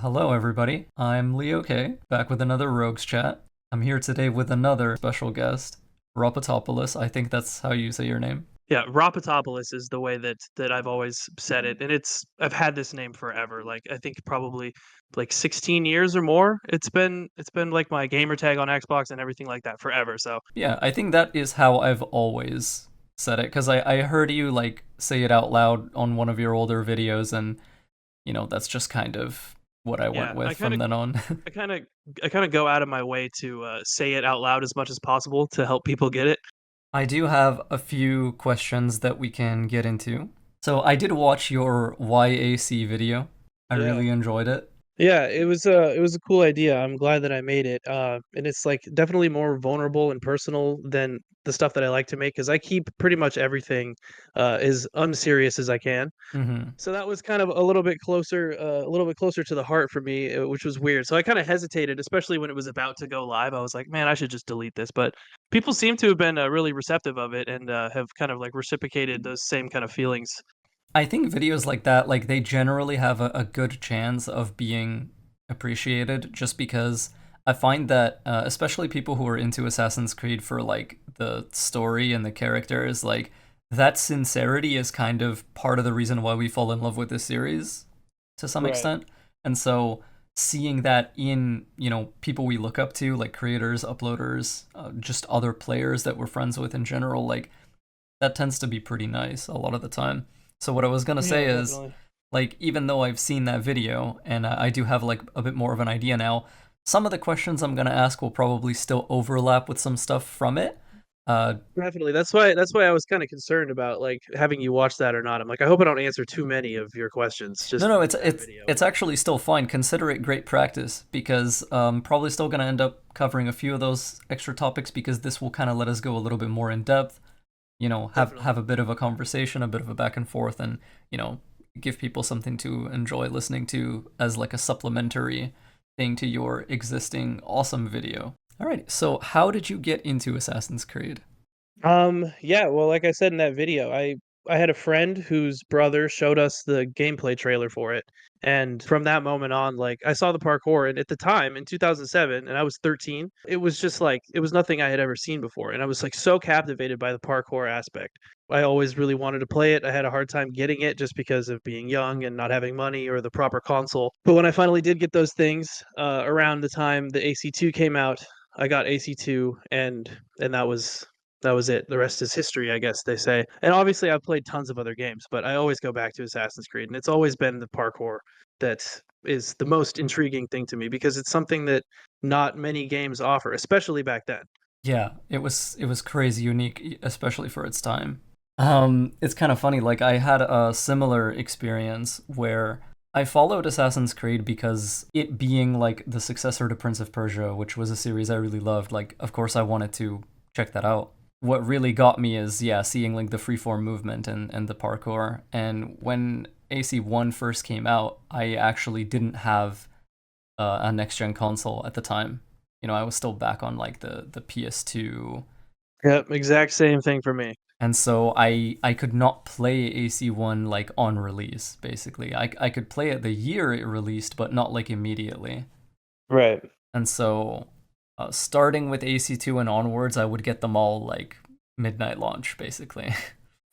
Hello, everybody. I'm LeoK, back with another Rogues Chat. I'm here today with another special guest, Ropotopolous. I think that's how you say your name. Yeah, Ropotopolous is the way that I've always said it, and I've had this name forever. Like I think probably like 16 years or more. It's been like my gamer tag on Xbox and everything like that forever. So Yeah, I think that is how I've always said it, because I heard you like say it out loud on one of your older videos, and that's just kind of what I went yeah, with from then on. I kind of I kind of go out of my way to say it out loud as much as possible to help people get it. I do have a few questions that we can get into. So I did watch your YAC video. I Yeah. really enjoyed it. Yeah, it was a cool idea. I'm glad that I made it. And it's like definitely more vulnerable and personal than the stuff that I like to make because I keep pretty much everything as unserious as I can. Hmm. So that was kind of a little bit closer to the heart for me, which was weird. So I kind of hesitated, especially when it was about to go live. I was like, man, I should just delete this. But people seem to have been really receptive of it and have kind of like reciprocated those same kind of feelings. I think videos like that, like they generally have a good chance of being appreciated just because I find that, especially people who are into Assassin's Creed for like the story and the characters, like that sincerity is kind of part of the reason why we fall in love with this series to some Right. extent. And so seeing that in, people we look up to, like creators, uploaders, just other players that we're friends with in general, like that tends to be pretty nice a lot of the time. So what I was gonna Yeah, say is, definitely. like, even though I've seen that video and I do have like a bit more of an idea now, some of the questions I'm gonna ask will probably still overlap with some stuff from it. Uh, Definitely. That's why I was kind of concerned about like having you watch that or not. I'm like, I hope I don't answer too many of your questions no, just no, from it's that it's video. it's actually still fine. Consider it great practice because probably still gonna end up covering a few of those extra topics because this will kind of let us go a little bit more in depth. Have Definitely. a bit of a conversation, a bit of a back and forth, and you know, give people something to enjoy listening to as like a supplementary thing to your existing awesome video. All right, so how did you get into Assassin's Creed? Yeah, well, like I said in that video, I had a friend whose brother showed us the gameplay trailer for it. And from that moment on, like I saw the parkour and at the time in 2007 and I was 13, it was just like it was nothing I had ever seen before and I was like so captivated by the parkour aspect. I always really wanted to play it. I had a hard time getting it just because of being young and not having money or the proper console. But when I finally did get those things, around the time the AC2 came out, I got AC2 and that was it. The rest is history, I guess they say. And obviously, I've played tons of other games, but I always go back to Assassin's Creed, and it's always been the parkour that is the most intriguing thing to me because it's something that not many games offer, especially back then. Yeah, it was crazy unique, especially for its time. It's kind of funny. Like I had a similar experience where I followed Assassin's Creed because it being like the successor to Prince of Persia, which was a series I really loved. Like, of course, I wanted to check that out. What really got me is, yeah, seeing like the freeform movement and the parkour. And when AC1 first came out, I actually didn't have a next gen console at the time. I was still back on like the PS2, Yep, exact same thing for me. and so I could not play AC1 like on release. Basically, I could play it the year it released, but not like immediately. Right. And so, starting with AC2 and onwards, I would get them all like midnight launch, basically.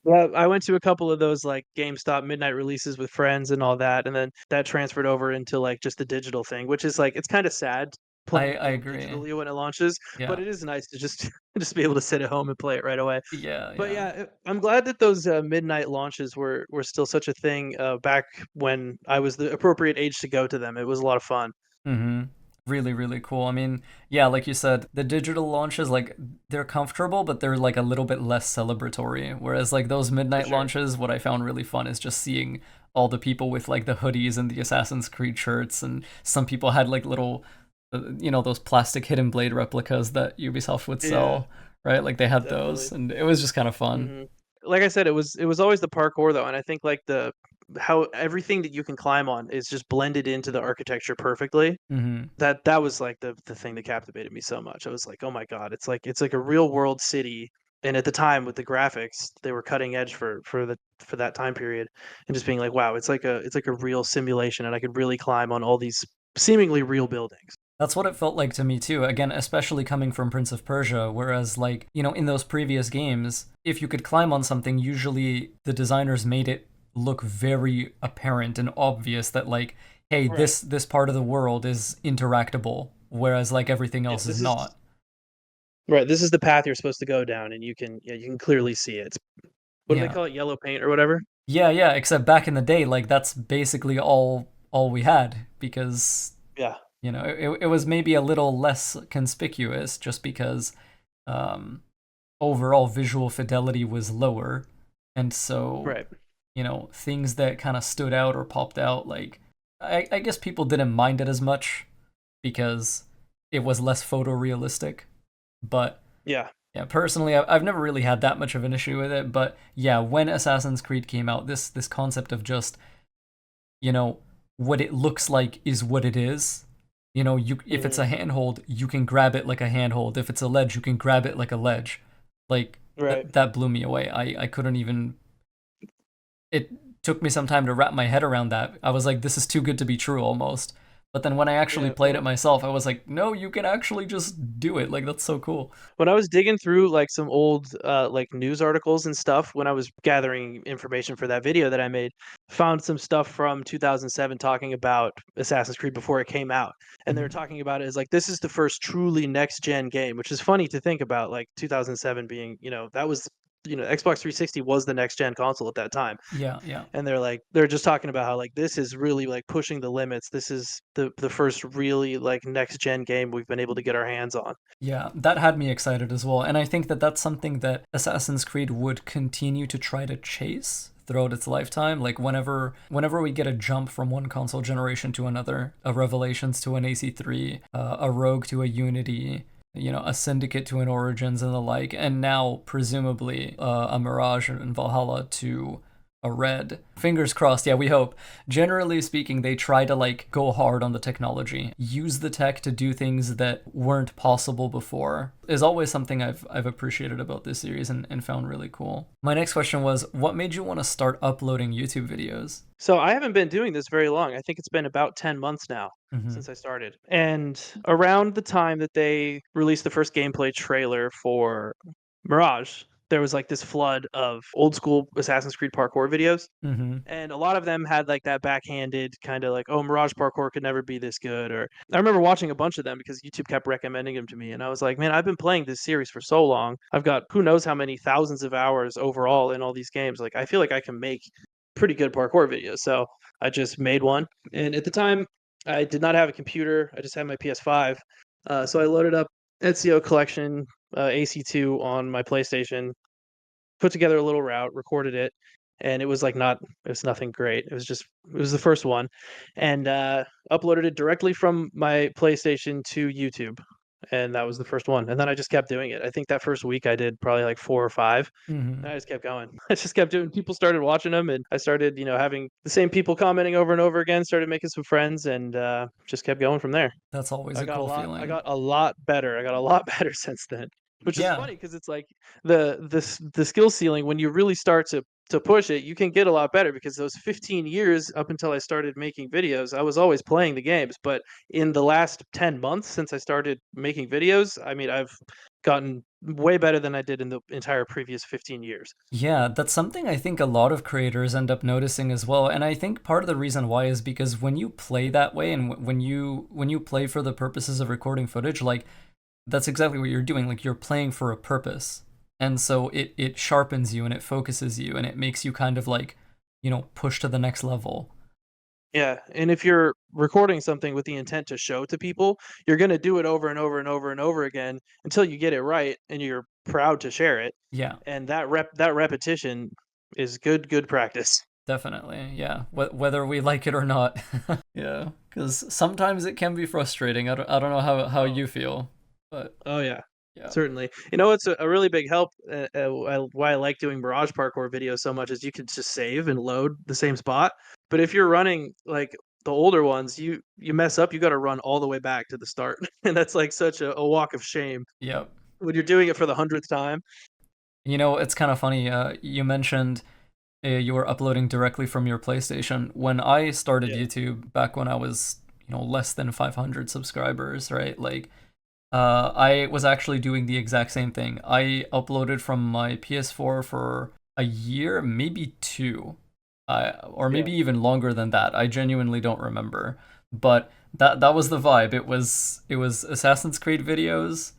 Well, I went to a couple of those like GameStop midnight releases with friends and all that, and then that transferred over into like just the digital thing, which is like it's kind of sad playing a I game agree. digitally when it launches, but Yeah, it is nice to just just be able to sit at home and play it right away. yeah, But yeah. yeah, I'm glad that those midnight launches were still such a thing back when I was the appropriate age to go to them. It was a lot of fun. Mm-hmm. Really, really cool. I mean, yeah, like you said, the digital launches, like, they're comfortable, but they're like a little bit less celebratory. Whereas, like, those For midnight sure. launches, what I found really fun is just seeing all the people with like the hoodies and the Assassin's Creed shirts, and some people had like little, those plastic hidden blade replicas that Ubisoft would Yeah, sell, right? Like, they had those, definitely. and it was just kind of fun. Mhm. Like I said, it was always the parkour though, and I think like the how everything that you can climb on is just blended into the architecture perfectly. Mm-hmm. That was like the thing that captivated me so much. I was like, "Oh my god, it's like a real world city." And at the time with the graphics, they were cutting edge for that time period and just being like, "Wow, it's like a real simulation and I could really climb on all these seemingly real buildings. That's what it felt like to me too. Again, especially coming from Prince of Persia, whereas like, in those previous games, if you could climb on something, usually the designers made it look very apparent and obvious that like, hey, Right. this part of the world is interactable, whereas like everything Yeah, else is this is not. right. This is the path you're supposed to go down, and you can clearly see it. It's, what do they Yeah. call it? Yellow paint or whatever. Yeah, yeah, except back in the day, like that's basically all we had because Yeah. it was maybe a little less conspicuous just because um, overall visual fidelity was lower. And so, Right. things that kind of stood out or popped out, like, I guess people didn't mind it as much because it was less photorealistic. But Yeah. yeah, personally, I've never really had that much of an issue with it. But yeah, when Assassin's Creed came out, this concept of just you know what it looks like is what it is. You if it's Hmm. a handhold, you can grab it like a handhold. If it's a ledge, you can grab it like a ledge. Like Right. that blew me away. I couldn't even. It took me some time to wrap my head around that. I was like, this is too good to be true almost. But then when I actually Yeah. played it myself, I was like, no, you can actually just do it. Like that's so cool. When I was digging through like some old like news articles and stuff when I was gathering information for that video that I made, found some stuff from 2007 talking about Assassin's Creed before it came out. And they were Mhm. talking about it as like this is the first truly next gen game, which is funny to think about like 2007 being, that was Xbox 360 was the next gen console at that time. Yeah, yeah. And they're just talking about how like this is really like pushing the limits. This is the first really like next gen game we've been able to get our hands on. Yeah, that had me excited as well. And I think that that's something that Assassin's Creed would continue to try to chase throughout its lifetime. Like whenever we get a jump from one console generation to another, a Revelations to an AC3, a Rogue to a Unity, a Syndicate to an Origins and the like, and now presumably a Mirage and Valhalla to a Red. Fingers crossed, yeah, we hope. Generally speaking, they try to like go hard on the technology, use the tech to do things that weren't possible before. Is always something I've appreciated about this series and found really cool. My next question was, what made you want to start uploading YouTube videos? So I haven't been doing this very long. I think it's been about 10 months now Mm-hmm. since I started. And around the time that they released the first gameplay trailer for Mirage, there was like this flood of old school Assassin's Creed parkour videos. Mm-hmm. And a lot of them had like that backhanded kind of like, oh, Mirage parkour could never be this good. Or I remember watching a bunch of them because YouTube kept recommending them to me. And I was like, man, I've been playing this series for so long. I've got who knows how many thousands of hours overall in all these games. Like, I feel like I can make pretty good parkour videos. So I just made one. And at the time, I did not have a computer. I just had my PS5. So I loaded up Ezio Collection AC2 on my PlayStation, put together a little route, recorded it, and it was like not it was nothing great. It was the first one, and uploaded it directly from my PlayStation to YouTube, and that was the first one. And then I just kept doing it. I think that first week I did probably like 4 or 5. Mm-hmm. And I just kept going. I just kept doing. People started watching them, and I started, having the same people commenting over and over again. Started making some friends, and just kept going from there. That's always I a got a cool lot I feeling. got a lot better. I got a lot better since then, which is Yeah. funny because it's like the skill ceiling when you really start to push it, you can get a lot better because those 15 years up until I started making videos, I was always playing the games, but in the last 10 months since I started making videos, I mean, I've gotten way better than I did in the entire previous 15 years. Yeah, that's something I think a lot of creators end up noticing as well. And I think part of the reason why is because when you play that way and when you play for the purposes of recording footage, like that's exactly what you're doing. Like you're playing for a purpose. And so it sharpens you and it focuses you and it makes you kind of like, push to the next level. Yeah, and if you're recording something with the intent to show to people, you're gonna do it over and over and over and over again until you get it right and you're proud to share it. Yeah, And that repetition is good practice. definitely. Yeah, whether we like it or not. Yeah, cuz sometimes it can be frustrating. I don't know how Oh, you feel, but oh yeah, yeah. certainly. You know, it's a really big help. Why I like doing Mirage parkour videos so much is you can just save and load the same spot. But if you're running like the older ones, you mess up, you got to run all the way back to the start, and that's like such a walk of shame Yep. when you're doing it for the 100th time. It's kind of funny. You mentioned you were uploading directly from your PlayStation. When I started Yeah. YouTube back when I was, less than 500 subscribers, right? Like, I was actually doing the exact same thing. I uploaded from my PS4 for a year, maybe two, or Yeah. maybe even longer than that. I genuinely don't remember, but that was the vibe. It was Assassin's Creed videos,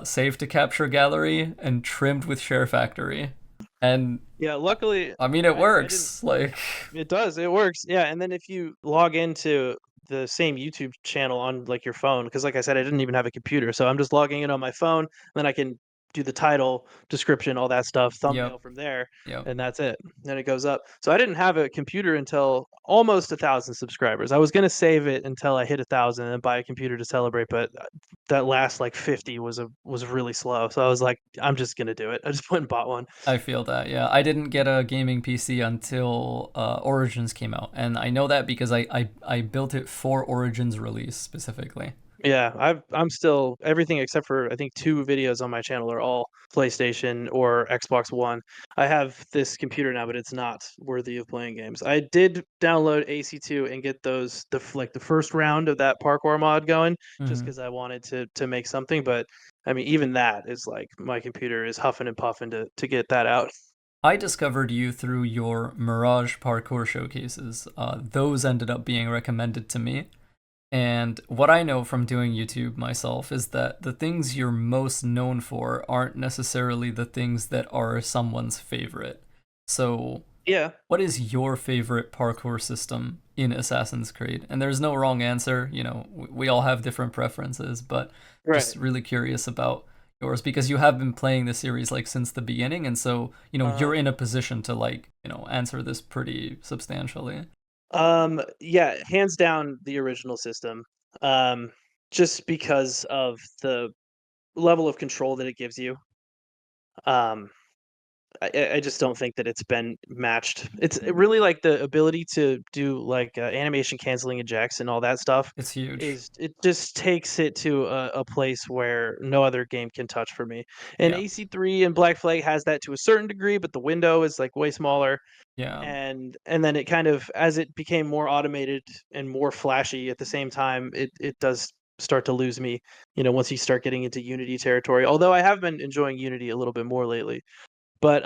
save to capture gallery, and trimmed with Share Factory, and Yeah, luckily I mean it I didn't. works. Like, It does. It works. Yeah, and then if you log into the same YouTube channel on like your phone, because like I said, I didn't even have a computer, so I'm just logging in on my phone. Then I can do the title, description, all that stuff, yep, thumbnail from there, yep. and that's it. Then it goes up. So I didn't have a computer until almost 1,000 subscribers. I was gonna save it until I hit 1,000 and buy a computer to celebrate, but that last like 50 was really slow. So I was like, I'm just gonna do it. I just went and bought one. I feel that, yeah. I didn't get a gaming PC until Origins came out, and I know that because I built it for Origins release specifically. Yeah, I'm still everything except for I think two videos on my channel are all PlayStation or Xbox One. I have this computer now, but it's not worthy of playing games. I did download AC2 and get the first round of that parkour mod going just Hmm. because I wanted to make something, but I mean even that is like my computer is huffing and puffing to get that out. I discovered you through your Mirage parkour showcases. Those ended up being recommended to me. And what I know from doing YouTube myself is that the things you're most known for aren't necessarily the things that are someone's favorite. So, Yeah, what is your favorite parkour system in Assassin's Creed? And there's no wrong answer. We all have different preferences, but right. just really curious about yours because you have been playing the series like since the beginning, and so you're Uh-huh. in a position to like answer this pretty substantially. Yeah, hands down the original system. Um, just because of the level of control that it gives you. Um, I just don't think that it's been matched. It's really like the ability to do like animation canceling ejects and all that stuff It's huge. is it just takes it to a place where no other game can touch for me. And Yeah, AC3 and Black Flag has that to a certain degree, but the window is like way smaller. yeah. And then it kind of as it became more automated and more flashy at the same time, it does start to lose me, once you start getting into Unity territory. Although I have been enjoying Unity a little bit more lately. But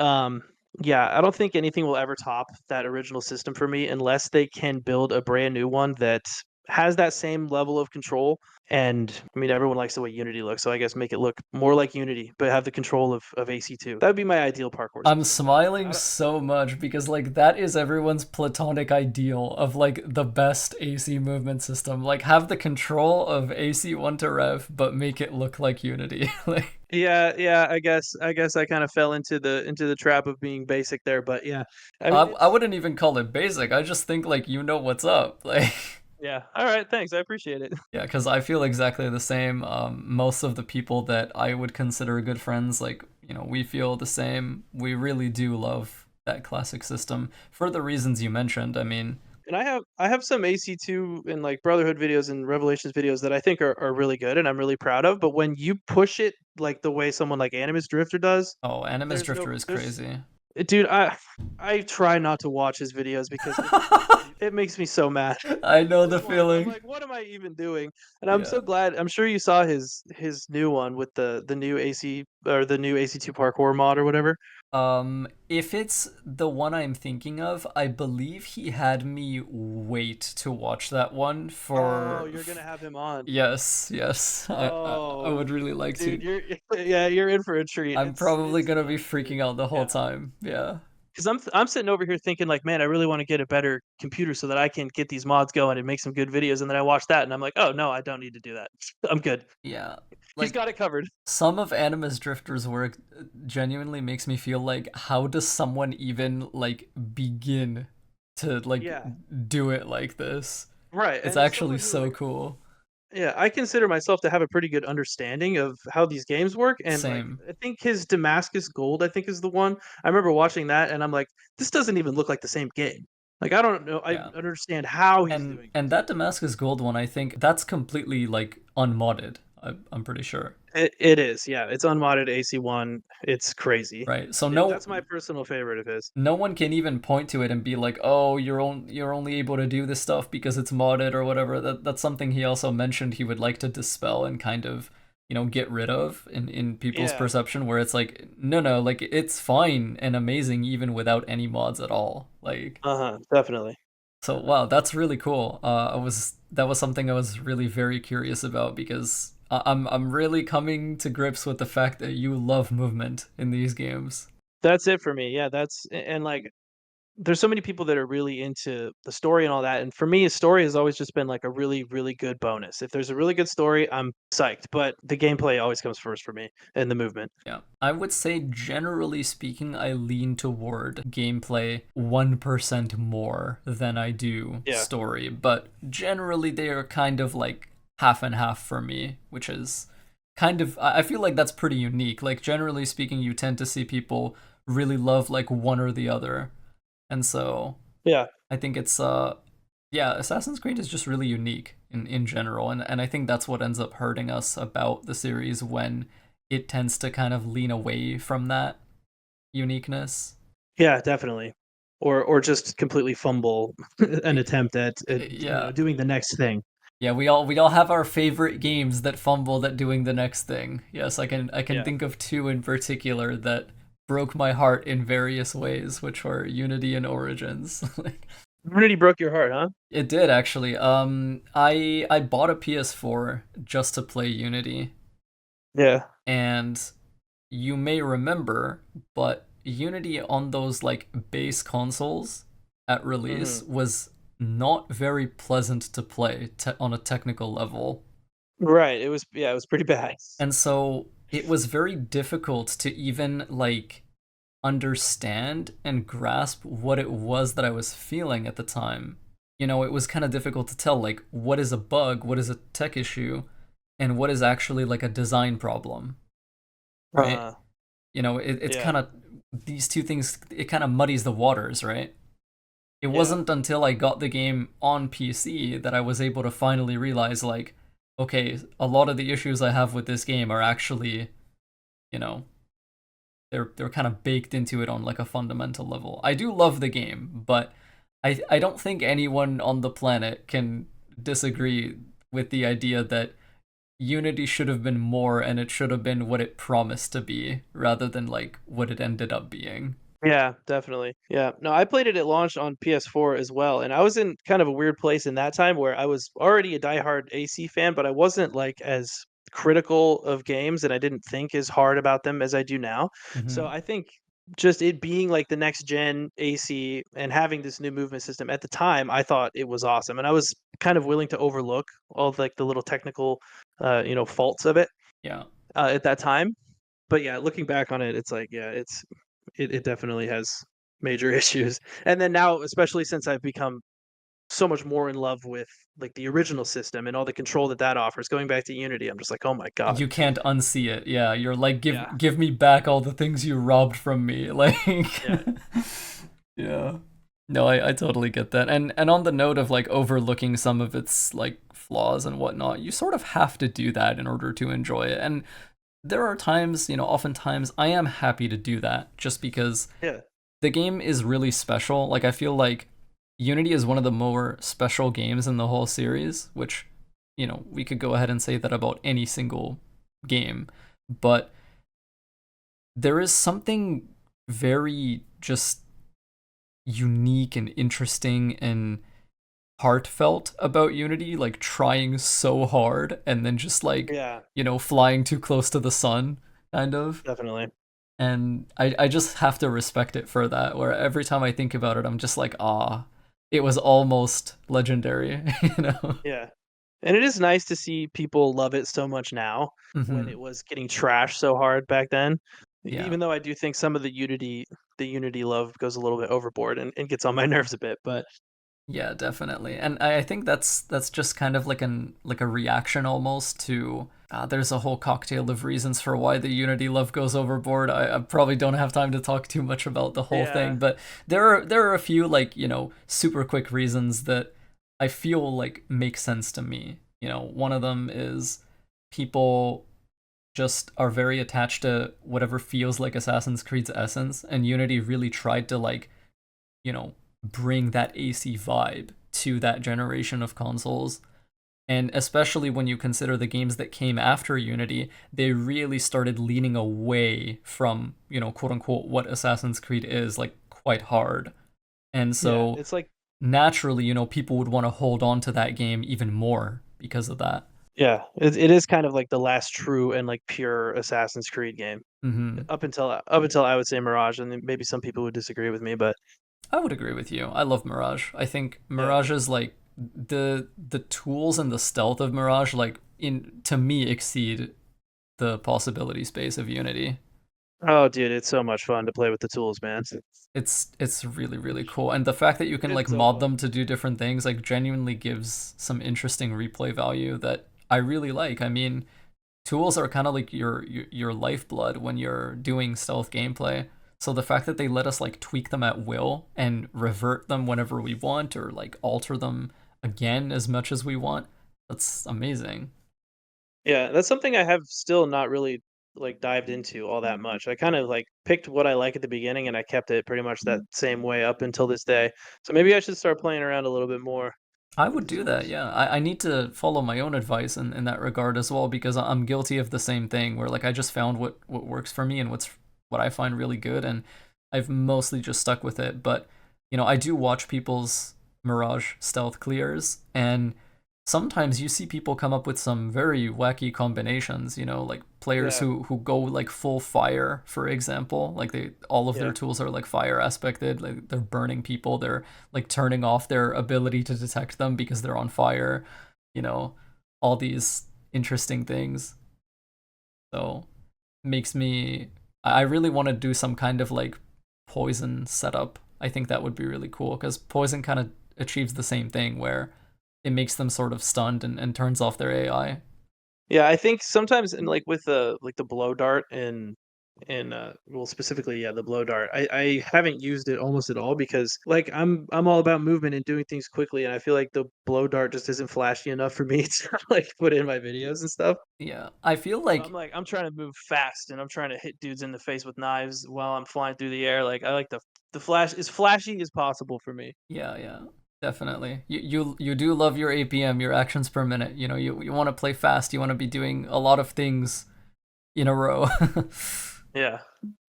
yeah, I don't think anything will ever top that original system for me unless they can build a brand new one that has that same level of control. And I mean, everyone likes the way Unity looks, so I guess make it look more like Unity, but have the control of AC2. That would be my ideal parkour I'm system. But smiling so much because like that is everyone's platonic ideal of like the best AC movement system. Like have the control of AC1 to Rev, but make it look like Unity. Like yeah, I guess I kind of fell into the trap of being basic there, but yeah. I I mean, I it's wouldn't even call it basic. I just think like what's up. Like yeah. All right, thanks. I appreciate it. yeah, because I feel exactly the same. Most of the people that I would consider good friends, like, we feel the same. We really do love that classic system for the reasons you mentioned. I mean, And I have some AC2 and like Brotherhood videos and Revelations videos that I think are really good and I'm really proud of. But when you push it like the way someone like AnimusDrifter does, oh, there's no AnimusDrifter is there's crazy. dude, I try not to watch his videos because it makes me so mad. I know Which the one? I'm feeling. like, what am I even doing? And I'm Yeah. so glad. I'm sure you saw his new one with the new AC or the new AC2 parkour mod or whatever. If it's the one I'm thinking of, I believe he had me wait to watch that one Oh, you're gonna have him on. yes, yes. I Oh, would really like dude, to. yeah, you're in for a treat. I'm It's probably it's gonna be not freaking great. out the whole Yeah, time. Yeah. because I'm sitting over here thinking like, man, I really want to get a better computer so that I can get these mods going and make some good videos. And then I watch that and I'm like, oh no, I don't need to do that. I'm good. Yeah. He's Like got it covered. some of Animus Drifter's work genuinely makes me feel like how does someone even like begin to like Yeah, do it like this? right. It's And as actually someone who so like, cool. yeah, I consider myself to have a pretty good understanding of how these games work. And like, Same. I think his Damascus Gold, I think is the one. I remember watching that and I'm like, this doesn't even look like the same game. Like, I don't know. I Yeah. understand how he's And doing and it. that Damascus Gold one, I think that's completely like unmodded. I'm pretty sure. It is, yeah. It's unmodded AC1. It's crazy. Right? So That's my personal favorite of his. no one can even point to it and be like, "Oh, you're only able to do this stuff because it's modded or whatever." That's something he also mentioned he would like to dispel and kind of, get rid of in people's Yeah. perception, where it's like, no, like it's fine and amazing even without any mods at all. Like, Uh-huh. Definitely. so wow, that's really cool. That was something I was really very curious about because I'm really coming to grips with the fact that you love movement in these games. That's it for me. Yeah, and like there's so many people that are really into the story and all that, and for me, a story has always just been like a really, really good bonus. If there's a really good story, I'm psyched, but the gameplay always comes first for me and the movement. Yeah. I would say, generally speaking, I lean toward gameplay 1% more than I do Yeah. story, but generally they are kind of like half and half for me, which is kind of, I feel like that's pretty unique. Like, generally speaking, you tend to see people really love like one or the other. And so Yeah. I think it's, yeah, Assassin's Creed is just really unique in general, and I think that's what ends up hurting us about the series when it tends to kind of lean away from that uniqueness. Yeah, definitely. Or just completely fumble an attempt at, Yeah, doing the next thing. yeah, we all have our favorite games that fumbled at doing the next thing. Yes, I can Yeah. think of two in particular that broke my heart in various ways, which were Unity and Origins. Like, Unity broke your heart, huh? it did actually. I bought a PS4 just to play Unity, Yeah. and you may remember, but Unity on those like base consoles at release Mhm. was not very pleasant to play on a technical level. Right, it was pretty bad. And so it was very difficult to even like understand and grasp what it was that I was feeling at the time. It was kind of difficult to tell like what is a bug, what is a tech issue, and what is actually like a design problem, right? Uh, It's yeah, kind of these two things, it kind of muddies the waters, right? It yeah, wasn't until I got the game on PC that I was able to finally realize, like, okay, a lot of the issues I have with this game are actually, you know, they're kind of baked into it on like a fundamental level. I do love the game, but I don't think anyone on the planet can disagree with the idea that Unity should have been more and it should have been what it promised to be rather than like what it ended up being. yeah, definitely. Yeah. No, I played it at launch on PS4 as well, and I was in kind of a weird place in that time where I was already a diehard AC fan, but I wasn't like as critical of games and I didn't think as hard about them as I do now. So Hmm. I think just it being like the next gen AC and having this new movement system at the time, I thought it was awesome, and I was kind of willing to overlook all of like the little technical, faults of it Yeah. at that time. But yeah, looking back on it, it's like, yeah, it definitely has major issues. And then now, especially since I've become so much more in love with like the original system and all the control that that offers, going back to Unity, I'm just like, oh my god. You can't unsee it. Yeah, you're like, Yeah, give me back all the things you robbed from me. Like, yeah, yeah. No, I totally get that. And on the note of like overlooking some of its like flaws and whatnot, you sort of have to do that in order to enjoy it. And there are times, oftentimes I am happy to do that just because yeah, the game is really special. Like, I feel like Unity is one of the more special games in the whole series, which, we could go ahead and say that about any single game. But there is something very just unique and interesting and heartfelt about Unity, like trying so hard and then just like, yeah, flying too close to the sun, kind of. definitely. And I just have to respect it for that, where every time I think about it, I'm just like, ah, it was almost legendary, you know? Yeah. And it is nice to see people love it so much now when Hmm. it was getting trashed so hard back then. Yeah. Even though I do think some of the Unity love goes a little bit overboard and gets on my nerves a bit, but Yeah, definitely. And I think that's just kind of like a reaction almost to there's a whole cocktail of reasons for why the Unity love goes overboard. I probably don't have time to talk too much about the whole yeah. thing, but there are a few like, super quick reasons that I feel like make sense to me. One of them is people just are very attached to whatever feels like Assassin's Creed's essence, and Unity really tried to like, you know, bring that AC vibe to that generation of consoles. And especially when you consider the games that came after Unity, they really started leaning away from, quote unquote, what Assassin's Creed is, like quite hard. And Yeah, so it's like naturally, people would want to hold on to that game even more because of that. yeah, it is kind of like the last true and like pure Assassin's Creed game. Hmm. Up until I would say Mirage, and then maybe some people would disagree with me, but I would agree with you. I love Mirage. I think yeah. Mirage is like the tools and the stealth of Mirage, like in to me, exceed the possibility space of Unity. Oh, dude, it's so much fun to play with the tools, man. It's really really cool, and the fact that you can like It's so mod fun. them to do different things like genuinely gives some interesting replay value that I really like. I mean, tools are kind of like your lifeblood when you're doing stealth gameplay. So the fact that they let us like tweak them at will and revert them whenever we want, or like alter them again as much as we want, that's amazing. Yeah, that's something I have still not really like dived into all that much. I kind of like picked what I like at the beginning and I kept it pretty much that same way up until this day. So maybe I should start playing around a little bit more I with would the do that, tools. yeah. I need to follow my own advice in that regard as well, because I'm guilty of the same thing where like I just found what works for me and what I find really good, and I've mostly just stuck with it. But I do watch people's Mirage stealth clears, and sometimes you see people come up with some very wacky combinations, like players Yeah, who go like full fire, for example. Like they all of their yeah. tools are like fire aspected, like they're burning people, they're like turning off their ability to detect them because they're on fire, you know, all these interesting things. So makes me I really want to do some kind of like poison setup. I think that would be really cool because poison kind of achieves the same thing where it makes them sort of stunned and turns off their AI. Yeah, I think sometimes in with the blow dart and well specifically yeah the blow dart I haven't used it almost at all because like I'm all about movement and doing things quickly and I feel like the blow dart just isn't flashy enough for me to like put in my videos and stuff. Yeah, I feel So I'm like like I'm trying to move fast and I'm trying to hit dudes in the face with knives while I'm flying through the air. Like I like the flash as flashy as possible for me. yeah, definitely. You do love your APM, your actions per minute. You want to play fast. You want to be doing a lot of things in a row. Yeah.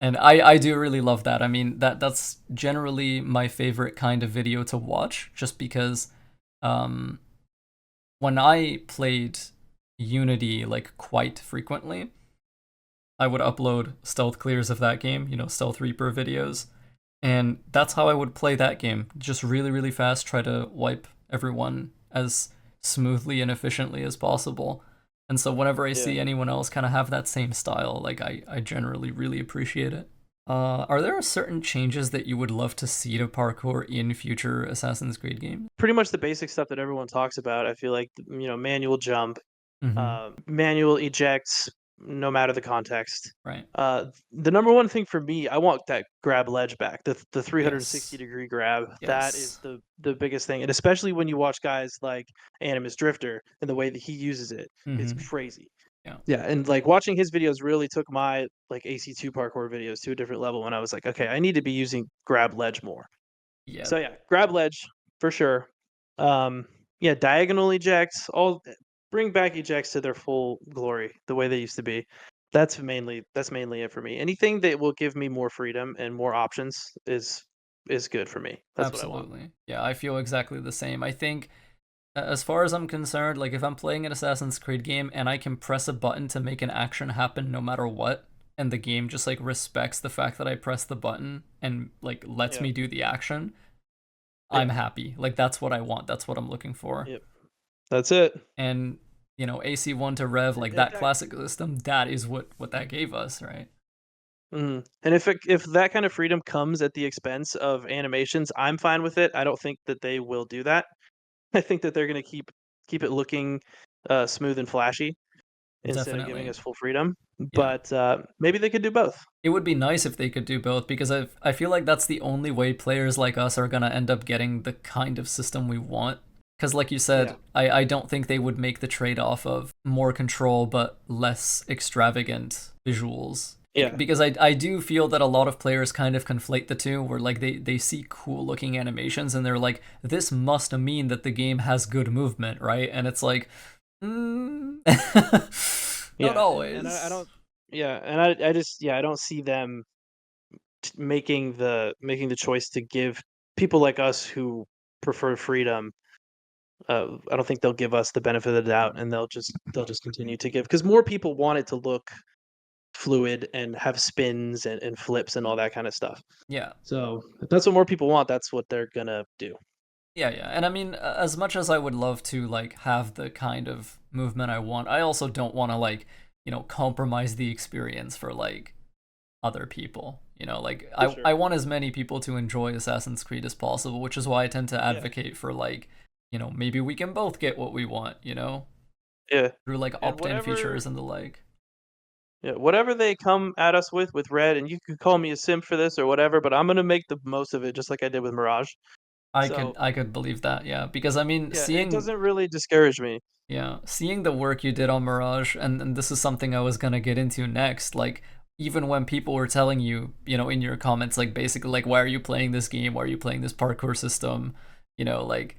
And I do really love that. I mean, that's generally my favorite kind of video to watch, just because um, when I played Unity like quite frequently, I would upload stealth clears of that game, stealth Reaper videos, and that's how I would play that game. Just really, really fast, try to wipe everyone as smoothly and efficiently as possible. And so whenever I Yeah. see anyone else kind of have that same style, like I generally really appreciate it. Are there certain changes that you would love to see to parkour in future Assassin's Creed games? Pretty much the basic stuff that everyone talks about. I feel like manual jump, Mm-hmm. manual ejects, no matter the context. Right. The number one thing for me, I want that grab ledge back, the 360 Yes. degree grab. That is Yes. the biggest thing, and especially when you watch guys like AnimusDrifter and the way that he uses it, it's Mm-hmm. crazy. Yeah. Yeah, and like watching his videos really took my like AC2 parkour videos to a different level. When I was like, okay, I need to be using grab ledge more. Yeah. So yeah, grab ledge for sure. Um, yeah, diagonal ejects, all bring back ejects to their full glory, the way they used to be. That's mainly it for me. Anything that will give me more freedom and more options is good for me. That's what I want. Absolutely. Yeah, I feel exactly the same. I think as far as I'm concerned, like if I'm playing an Assassin's Creed game and I can press a button to make an action happen no matter what, and the game just like respects the fact that I press the button and like lets Yeah. me do the action, I'm Yeah. happy. Like that's what I want. That's what I'm looking for. Yep. That's it. And AC1 to Rev, And like if that that classic system, that is what that gave us, right? and if that kind of freedom comes at the expense of animations, I'm fine with it. I don't think that they will do that. I think that they're going to keep it looking smooth and flashy instead of giving Definitely. us full freedom. Yeah. But maybe they could do both. It would be nice if they could do both because I feel like that's the only way players like us are going to end up getting the kind of system we want. Because, like you Yeah. said, I don't think they would make the trade off of more control but less extravagant visuals. Yeah. Because I do feel that a lot of players kind of conflate the two, where like they see cool looking animations and they're like, this must mean that the game has good movement, right? And it's like, mm, not Yeah. And I always. don't. Yeah, and I just I don't see them making the choice to give people like us who prefer freedom. I don't think they'll give us the benefit of the doubt, and they'll just continue to give because more people want it to look fluid and have spins and flips and all that kind of stuff. Yeah. So if that's what more people want, that's what they're gonna do. Yeah, yeah. And I mean, as much as I would love to like have the kind of movement I want, I also don't want to like, compromise the experience for like other people. Like For I sure. want as many people to enjoy Assassin's Creed as possible, which is why I tend to Yeah. advocate for like, maybe we can both get what we want, Yeah. through like And opt-in features and the like. whatever they come at us with Red, and you could call me a simp for this or whatever, but I'm gonna make the most of it, just like I did with Mirage. I could So I could believe that, yeah, because I mean, yeah, it doesn't really discourage me. seeing the work you did on Mirage, and this is something I was gonna get into next, like even when people were telling you, in your comments, like basically like, why are you playing this game? Why are you playing this parkour system? Like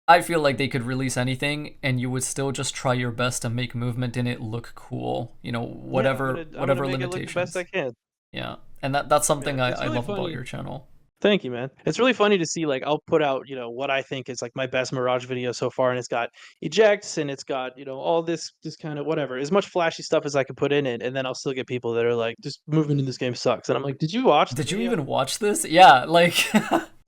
I feel like they could release anything and you would still just try your best to make movement in it look cool, Yeah, whatever I'm gonna whatever make it look the best I limitations. can. Yeah. And that's Yeah, something I, it's I really love about funny. your channel. Thank you, man. It's really funny to see, like, I'll put out, what I think is, like, my best Mirage video so far, and it's got ejects, and it's got, all this kind of whatever, as much flashy stuff as I could put in it, and then I'll still get people that are like, "Just movement in this game sucks," and I'm like, "Did you watch the Did you video?" even watch this? Yeah, like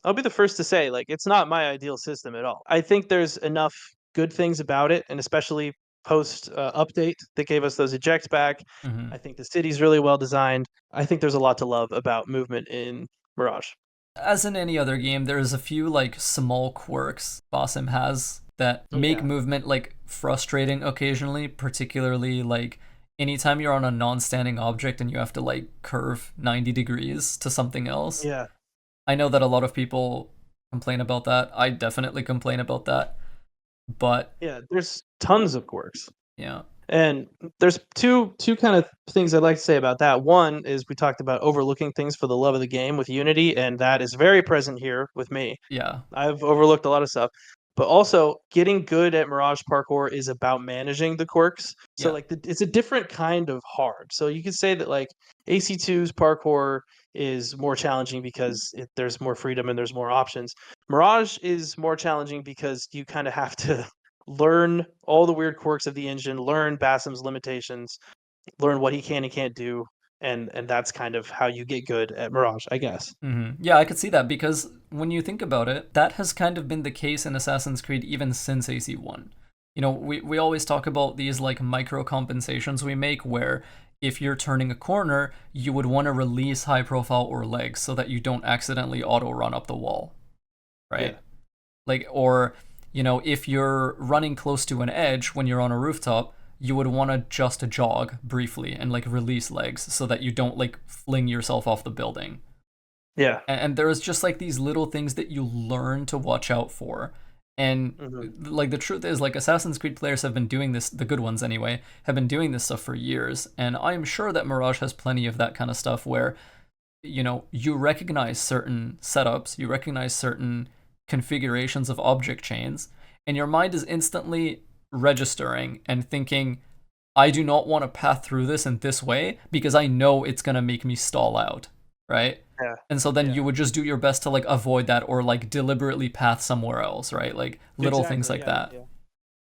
I'll be the first to say, like, it's not my ideal system at all. I think there's enough good things about it, and especially post, update that gave us those ejects back. Mhm. I think the city's really well designed. I think there's a lot to love about movement in Mirage. As in any other game, there's a few like small quirks Bossum has that Oh, make yeah. movement like frustrating occasionally, particularly like anytime you're on a non-standing object and you have to like curve 90 degrees to something else. Yeah. I know that a lot of people complain about that. I definitely complain about that. But Yeah, there's tons of quirks. yeah, And there's two kind of things I'd like to say about that. One is we talked about overlooking things for the love of the game with Unity, and that is very present here with me. yeah, I've overlooked a lot of stuff. But also, getting good at Mirage Parkour is about managing the quirks. So, yeah. like, it's a different kind of hard. So you could say that, like, AC2's parkour is more challenging because there's more freedom and there's more options. Mirage is more challenging because you kind of have to learn all the weird quirks of the engine, learn Bassam's limitations, learn what he can and can't do, and that's kind of how you get good at Mirage, I guess. Yeah, I could see that because when you think about it, that has kind of been the case in Assassin's Creed even since AC1. We always talk about these like micro compensations we make where if you're turning a corner, you would want to release high profile or legs so that you don't accidentally auto run up the wall, Yeah, right? Like, or, if you're running close to an edge when you're on a rooftop, you would want to just jog briefly and like release legs so that you don't like fling yourself off the building. yeah. And there is just like these little things that you learn to watch out for. And Hmm. like the truth is, like Assassin's Creed players have been doing this, the good ones anyway, have been doing this stuff for years. And I'm sure that Mirage has plenty of that kind of stuff where, you recognize certain setups, you recognize certain configurations of object chains, and your mind is instantly registering and thinking, I do not want to path through this in this way because I know it's going to make me stall out, right? Yeah, And so then yeah. you would just do your best to like avoid that or like deliberately path somewhere else, right? Like little things Exactly, like yeah, that. yeah.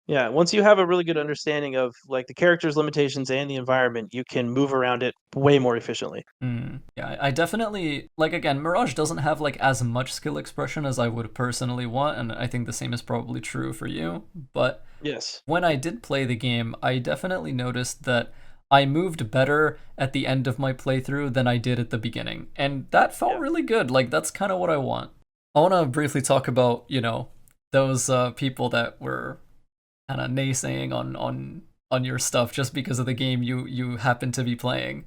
Yeah, once you have a really good understanding of, like, the character's limitations and the environment, you can move around it way more efficiently. Yeah, I definitely like again, Mirage doesn't have like as much skill expression as I would personally want, and I think the same is probably true for you. But Yes. when I did play the game, I definitely noticed that I moved better at the end of my playthrough than I did at the beginning. And that felt Yeah. really good. Like, that's kind of what I want. I want to briefly talk about, those people that were kind of naysaying on your stuff just because of the game you happen to be playing.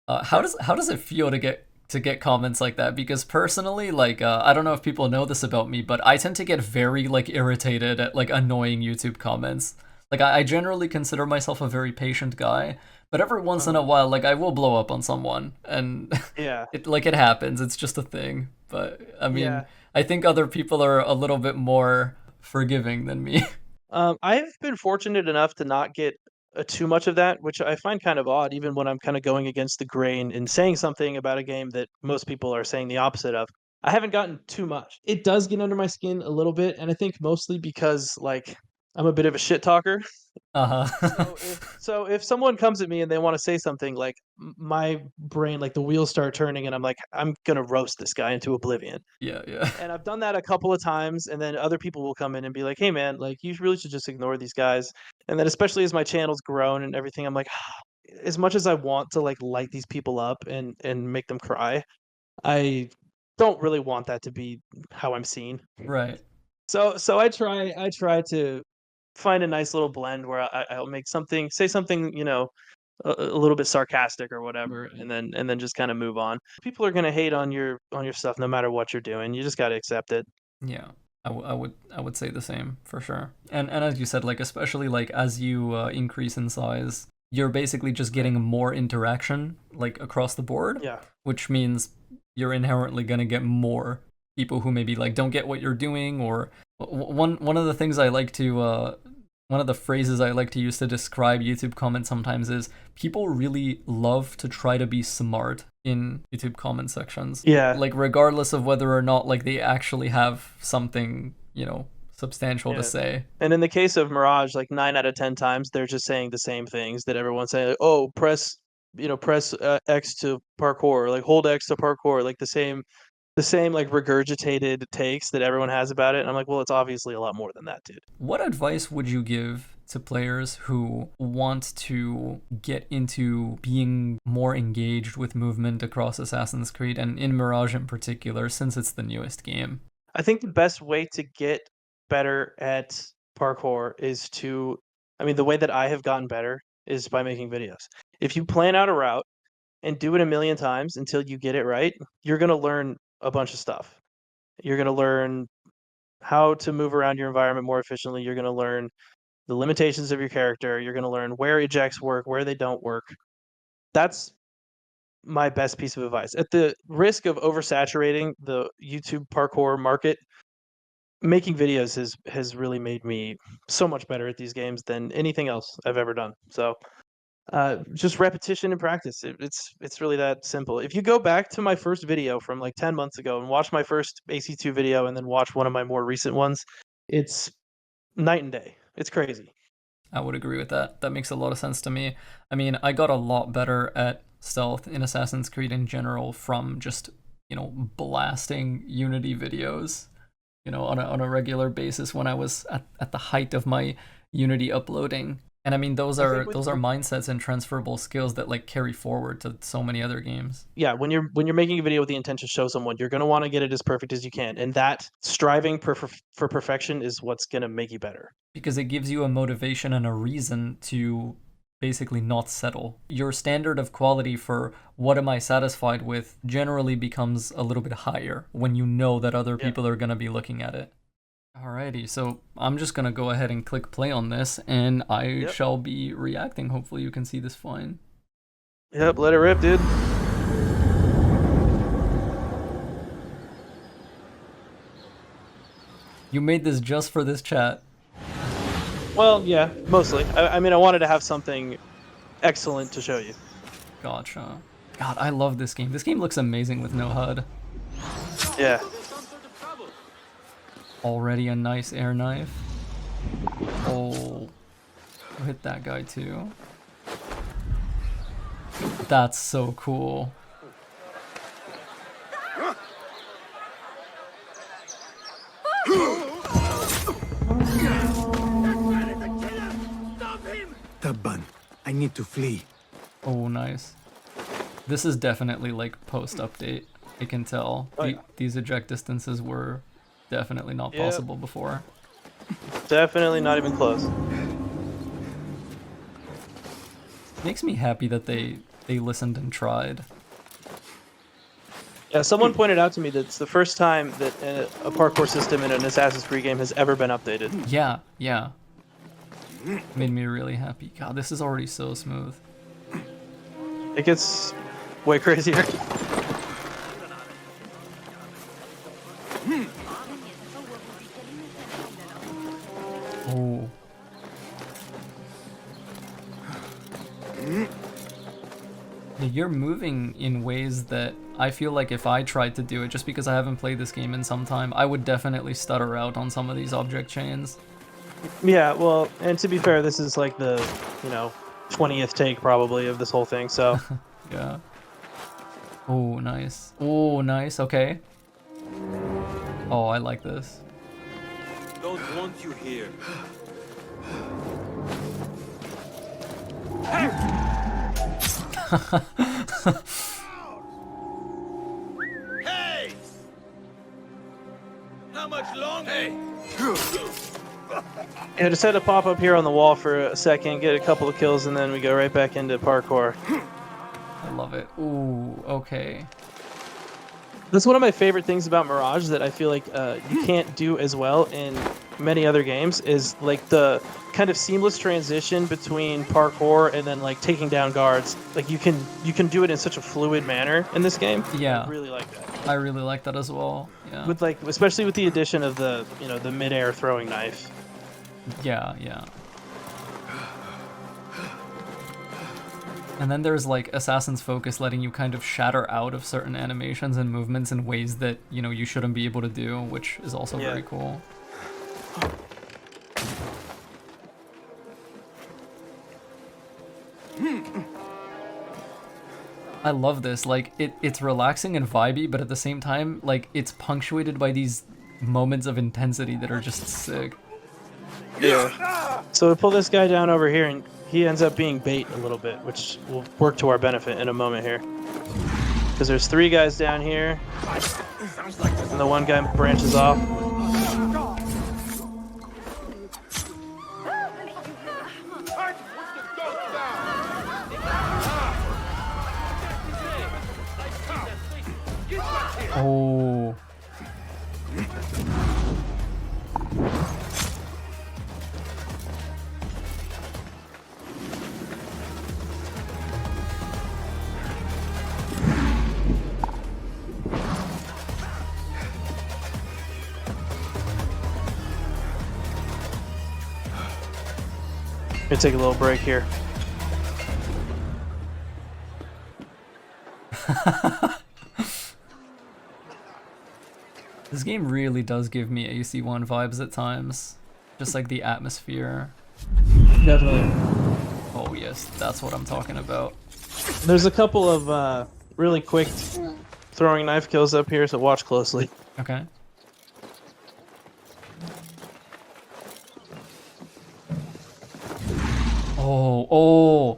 How Yeah. does it feel to to get comments like that, because personally, like, I don't know if people know this about me, but I tend to get very, like, irritated at, like, annoying YouTube comments. Like, I generally consider myself a very patient guy, but every once in a while, like, I will blow up on someone, and Yeah. it happens. It's just a thing. But I mean, Yeah. I think other people are a little bit more forgiving than me. I've been fortunate enough to not get too much of that, which I find kind of odd, even when I'm kind of going against the grain and saying something about a game that most people are saying the opposite of. I haven't gotten too much. It does get under my skin a little bit, and I think mostly because like I'm a bit of a shit talker. Uh-huh. So if someone comes at me and they wanna say something, like, my brain, like, the wheels start turning, and I'm like, "I'm gonna roast this guy into oblivion." Yeah, yeah. And I've done that a couple of times, and then other people will come in and be like, "Hey, man, like, you really should just ignore these guys." And then especially as my channel's grown and everything, I'm like, as much as I want to, like, light these people up and make them cry, I don't really want that to be how I'm seen. Right. So I try to find a nice little blend where I'll make something say something, a little bit sarcastic or whatever, and then just kinda move on. People are gonna hate on your stuff no matter what you're doing. You just gotta accept it. Yeah, I would say the same for sure. And as you said, like especially like as you increase in size, you're basically just getting more interaction like across the board, Yeah. which means you're inherently gonna get more people who maybe like don't get what you're doing, or one of the things I like to one of the phrases I like to use to describe YouTube comments sometimes is people really love to try to be smart in YouTube comment sections. Yeah. Like regardless of whether or not like they actually have something, substantial to Yeah. say. And in the case of Mirage, like 9 out of 10 times, they're just saying the same things that everyone's saying, like, "Oh, press, X to parkour," or like, "Hold X to parkour," like the same, like, regurgitated takes that everyone has about it, and I'm like, "Well, it's obviously a lot more than that, dude." What advice would you give to players who want to get into being more engaged with movement across Assassin's Creed and in Mirage in particular, since it's the newest game? I think the best way to get better at parkour is to I mean, the way that I have gotten better is by making videos. If you plan out a route and do it a million times until you get it right, you're gonna learn a bunch of stuff. You're gonna learn how to move around your environment more efficiently. You're gonna learn the limitations of your character. You're gonna learn where ejects work, where they don't work. That's my best piece of advice. At the risk of oversaturating the YouTube parkour market, making videos has really made me so much better at these games than anything else I've ever done. So, just repetition and practice. It's really that simple. If you go back to my first video from like 10 months ago and watch my first AC2 video and then watch one of my more recent ones, it's night and day. It's crazy. I would agree with that. That makes a lot of sense to me. I mean, I got a lot better at stealth in Assassin's Creed in general from just, blasting Unity videos, on a regular basis when I was at the height of my Unity uploading. And I mean, those I are think with those are mindsets and transferable skills that like carry forward to so many other games. Yeah, when you're making a video with the intent to show someone, you're gonna wanna get it as perfect as you can, and that striving for perfection is what's gonna make you better. Because it gives you a motivation and a reason to basically not settle. Your standard of quality for what am I satisfied with generally becomes a little bit higher when you know that other Yeah. people are going to be looking at it. Alrighty, so I'm just going to go ahead and click play on this and I Yep. shall be reacting. Hopefully you can see this fine. Yep, let it rip, dude. You made this just for this chat. Well, yeah, mostly. I mean, I wanted to have something excellent to show you. Gotcha. God, I love this game. This game looks amazing with no HUD. Yeah. Already a nice air knife. Oh, hit that guy too. That's so cool. Taban, I need to flee. Oh, nice. This is definitely like post-update. I can tell. Oh, yeah. These eject distances were definitely not Yep. possible before. Definitely not even close. Makes me happy that they listened and tried. Yeah, someone pointed out to me that it's the first time that a parkour system in an Assassin's Creed game has ever been updated. Yeah, yeah. Made me really happy. God, this is already so smooth. It gets way crazier. Oh. Yeah, you're moving in ways that I feel like if I tried to do it, just because I haven't played this game in some time, I would definitely stutter out on some of these object chains. Yeah, well, and to be fair, this is like the, 20th take probably of this whole thing, so. Yeah. Oh, nice. Oh, nice. Okay. Oh, I like this. Don't want you here. Hey! How much longer? Yeah, just had to pop up here on the wall for a second, get a couple of kills, and then we go right back into parkour. I love it. Ooh, okay. That's one of my favorite things about Mirage that I feel like you can't do as well in many other games is like the kind of seamless transition between parkour and then like taking down guards. Like you can do it in such a fluid manner in this game. Yeah. I really like that. I really like that as well. Yeah. With like especially with the addition of the the mid-air throwing knife. Yeah, yeah. And then there's like Assassin's Focus letting you kind of shatter out of certain animations and movements in ways that, you shouldn't be able to do, which is also very cool. I love this. Like it's relaxing and vibey, but at the same time, like it's punctuated by these moments of intensity that are just sick. Yeah. So we pull this guy down over here, and he ends up being bait a little bit, which will work to our benefit in a moment here. Because there's 3 guys down here, and the one guy branches off. Oh. Gonna take a little break here. This game really does give me AC1 vibes at times. Just like the atmosphere. Definitely. Oh yes, that's what I'm talking about. There's a couple of really quick throwing knife kills up here, so watch closely. Okay. Oh.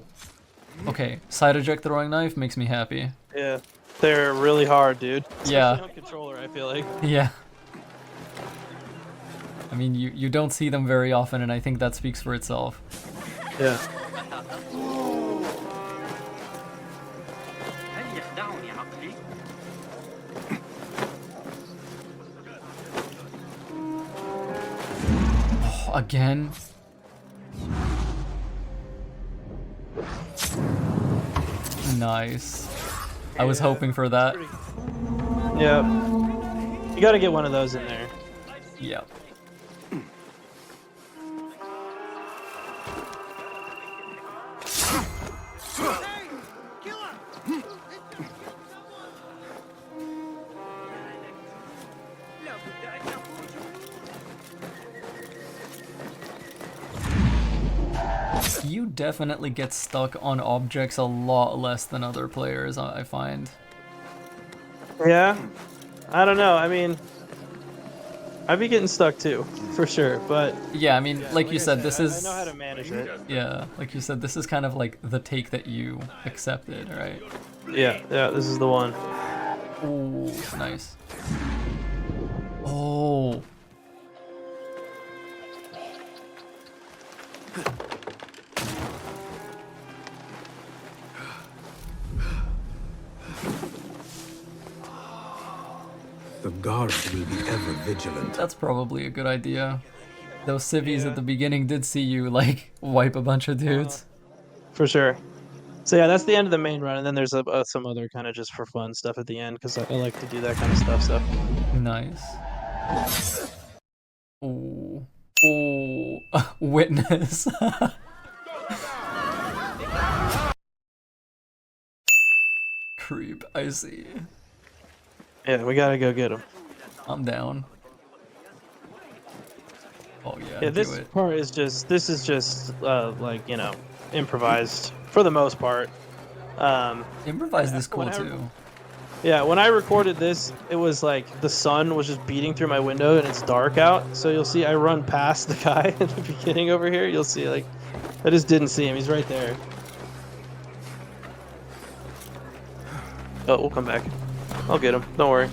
Okay, side eject throwing knife makes me happy. Yeah, they're really hard, dude. Especially Yeah. on controller, I feel like. Yeah. I mean, you don't see them very often, and I think that speaks for itself. Yeah. Oh, again. Nice. I was hoping for that. Yeah. You gotta get one of those in there. Yep. You definitely get stuck on objects a lot less than other players, I find. Yeah? I don't know. I mean, I'd be getting stuck too, for sure. But Yeah, I mean, like you said, this I is... know how to manage it. Yeah, like you said, this is kind of like the take that you accepted, right? Yeah, this is the one. Ooh, nice. Oh. guards will be ever vigilant. That's probably a good idea. Those civvies Yeah. at the beginning did see you, like, wipe a bunch of dudes. For sure. So yeah, that's the end of the main run, and then there's some other kind of just for fun stuff at the end because I like to do that kind of stuff. So Nice. Ooh. Ooh. Witness. Creep, I see. yeah, we gotta go get him. I'm down. Oh yeah, Yeah, do this it. part is just like, you know, improvised for the most part. Improvised is cool when I- too. Yeah, when I recorded this, it was like the sun was just beating through my window and it's dark out. So you'll see I run past the guy at the beginning over here. You'll see, like, I just didn't see him. He's right there. Oh, we'll come back. I'll get him. Don't worry.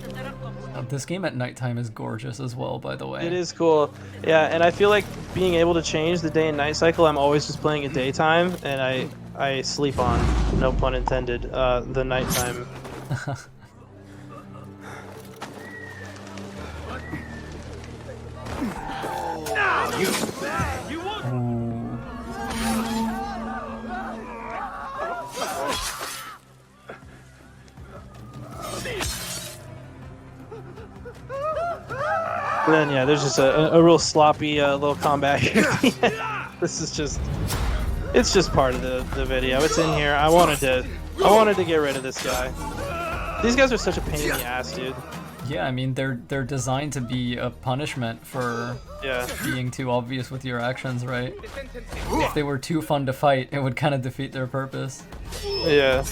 This game at nighttime is gorgeous as well, by the way. It is cool. Yeah, and I feel like being able to change the day and night cycle, I'm always just playing at daytime, and I sleep on, no pun intended, the nighttime. Ooh. And then yeah, there's just a real sloppy little combat here. This is just, it's just part of the video. It's in here. I wanted to get rid of this guy. These guys are such a pain in the ass, dude. Yeah, I mean they're designed to be a punishment for Yeah. being too obvious with your actions, right? If they were too fun to fight, it would kind of defeat their purpose. Yeah.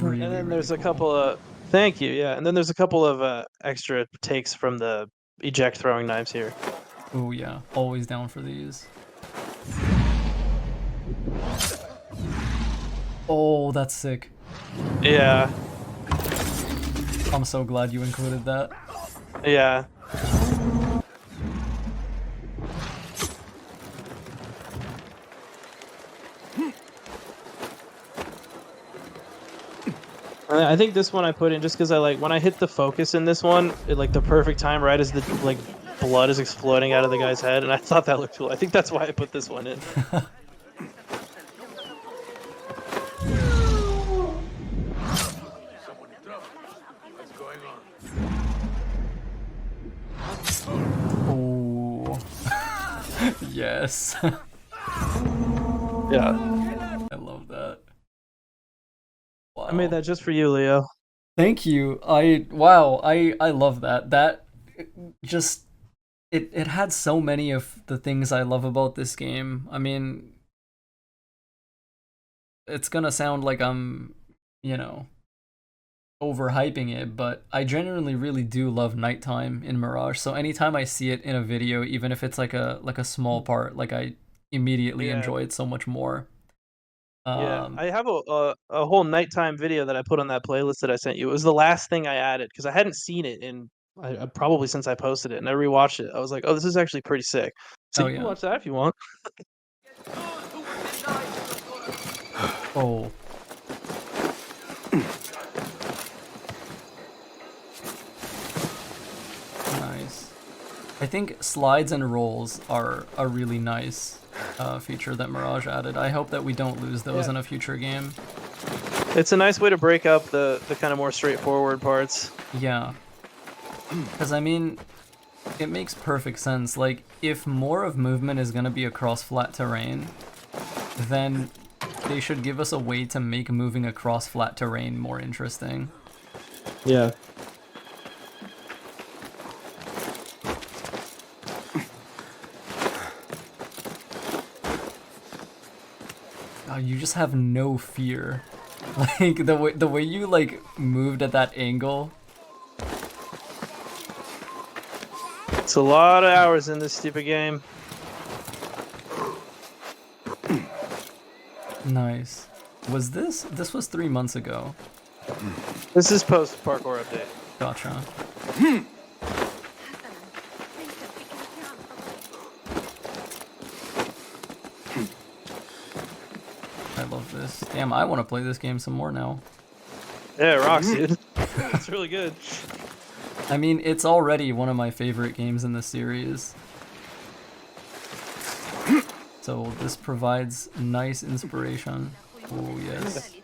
Really, And then really there's a cool. couple of thank you, yeah. And then there's a couple of extra takes from the eject throwing knives here. Ooh yeah, always down for these. Oh, that's sick. Yeah. I'm so glad you included that. Yeah. I think this one I put in just because I like when I hit the focus in this one, it, like the perfect time, right as the like blood is exploding out of the guy's head, and I thought that looked cool. I think that's why I put this one in. Ooh. Yes. Yeah. I love that. Wow. I made that just for you, Leo. Thank you. I love that. That just it had so many of the things I love about this game. I mean, it's gonna sound like I'm, you know, overhyping it, but I genuinely really do love nighttime in Mirage. So anytime I see it in a video, even if it's like a small part, like I immediately Yeah. enjoy it so much more. Yeah, I have a whole nighttime video that I put on that playlist that I sent you. It was the last thing I added because I hadn't seen it in probably since I posted it, and I rewatched it. I was like, "Oh, this is actually pretty sick." So Oh, you can yeah. watch that if you want. Oh. Nice. I think slides and rolls are a really nice feature that Mirage added. I hope that we don't lose those Yeah. in a future game. It's a nice way to break up the kind of more straightforward parts. Yeah. Because, I mean, it makes perfect sense. Like, if more of movement is going to be across flat terrain, then they should give us a way to make moving across flat terrain more interesting. Yeah. Oh, you just have no fear. Like, the way you, like, moved at that angle. It's a lot of hours in this stupid game. Nice. Was this was 3 months ago. This is post parkour update. Gotcha. Damn, I want to play this game some more now. Yeah, it rocks, dude. It's really good. I mean, it's already one of my favorite games in the series. So this provides nice inspiration. Oh, yes.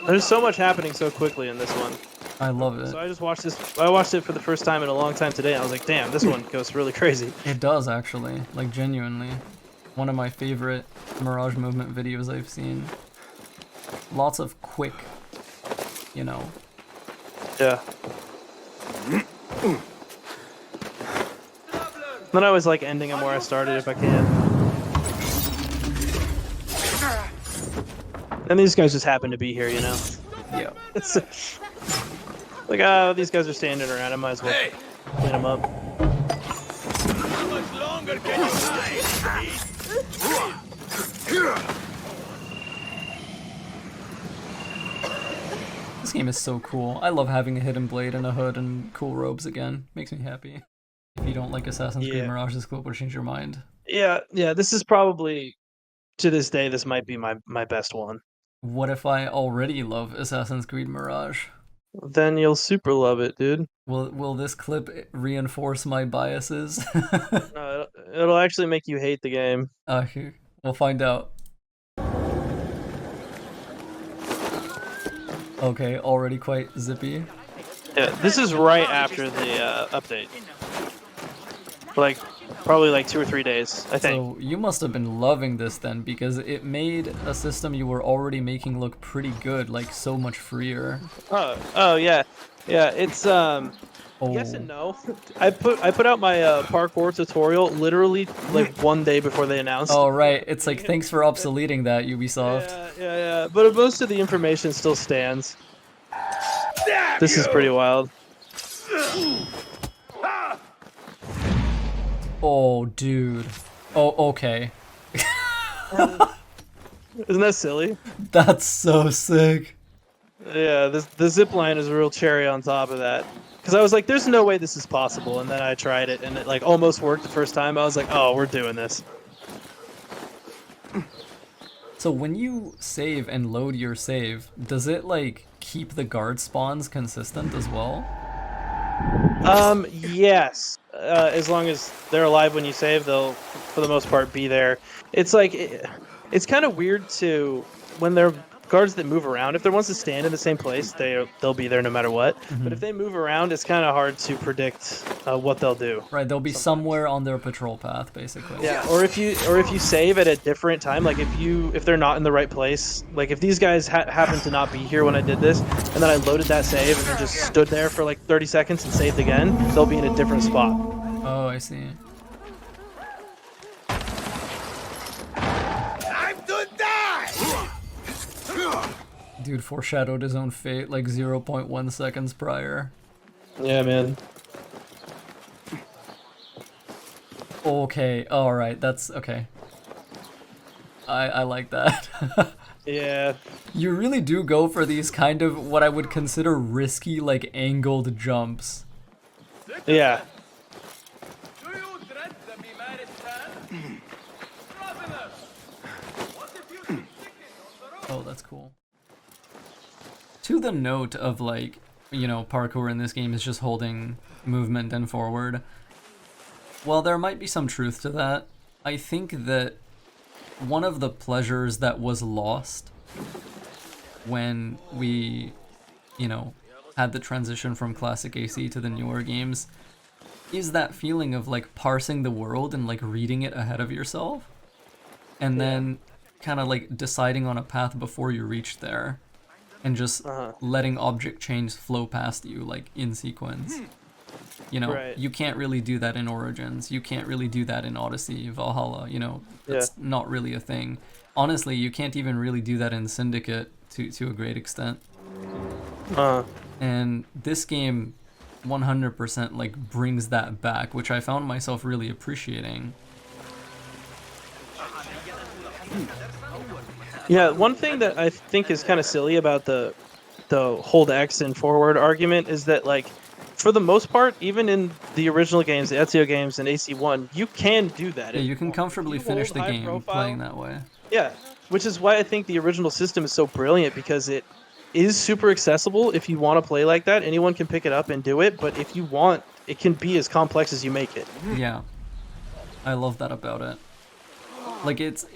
There's so much happening so quickly in this one. I love it. So I just watched this. I watched it for the first time in a long time today. And I was like, damn, this one goes really crazy. It does, actually. Like, genuinely. One of my favorite Mirage movement videos I've seen. Lots of quick, you know. Yeah. Then I always like ending them where I started if I can. And these guys just happen to be here, you know? Yeah. It's like, oh, these guys are standing around. I might as well clean them up. How much longer can you hide? This game is so cool. I love having a hidden blade and a hood and cool robes again. Makes me happy. If you don't like Assassin's Creed Mirage, this clip will change your mind. Yeah, this is probably, to this day, this might be my best one. What if I already love Assassin's Creed Mirage? Then you'll super love it, dude. Will this clip reinforce my biases? No, it'll actually make you hate the game. We'll find out. Okay, already quite zippy. Yeah, this is right after the update. Like, probably like 2 or 3 days, I think. So you must have been loving this then, because it made a system you were already making look pretty good, like so much freer. Oh yeah, it's yes and no. I put out my parkour tutorial literally like 1 day before they announced. Oh right, it's like thanks for obsoleting that, Ubisoft. Yeah. But most of the information still stands. This is pretty wild. Oh dude. Oh okay. Isn't that silly? That's so sick. Yeah, the zip line is a real cherry on top of that. Because I was like, there's no way this is possible, and then I tried it, and it like almost worked the first time. I was like, oh, we're doing this. So when you save and load your save, does it like keep the guard spawns consistent as well? Yes. As long as they're alive when you save, they'll, for the most part, be there. It's like, it's kind of weird to, when they're guards that move around, if they're ones that stand in the same place, they'll be there no matter what. Mm-hmm. But if they move around, it's kind of hard to predict what they'll do. Right, they'll be somewhere on their patrol path, basically. Yeah, or if you save at a different time, like if they're not in the right place, like if these guys happen to not be here when I did this, and then I loaded that save and then just stood there for like 30 seconds and saved again, they'll be in a different spot. Oh, I see. Time to die! Dude foreshadowed his own fate like 0.1 seconds prior. Yeah, man. Okay, alright, that's okay. I like that. Yeah. You really do go for these kind of what I would consider risky, like angled jumps. Yeah. Do you dread the Mirage? Travelers! What if you chicken on the road? Oh, that's cool. To the note of like, you know, parkour in this game is just holding movement and forward. While there might be some truth to that, I think that one of the pleasures that was lost when we, you know, had the transition from classic AC to the newer games is that feeling of like parsing the world and like reading it ahead of yourself and then kind of like deciding on a path before you reach there and just letting object chains flow past you like in sequence. You know, you can't really do that in Origins. You can't really do that in Odyssey, Valhalla, you know, that's not really a thing. Honestly, you can't even really do that in Syndicate to a great extent. And this game 100% like brings that back, which I found myself really appreciating. Yeah, one thing that I think is kind of silly about the the hold X and forward argument is that, like, for the most part, even in the original games, the Ezio games and AC1, you can do that. Yeah, If you can want. comfortably You finish hold the high game profile, playing that way. yeah, which is why I think the original system is so brilliant, because it is super accessible. If you want to play like that, anyone can pick it up and do it. But if you want, it can be as complex as you make it. Yeah, I love that about it. Like it's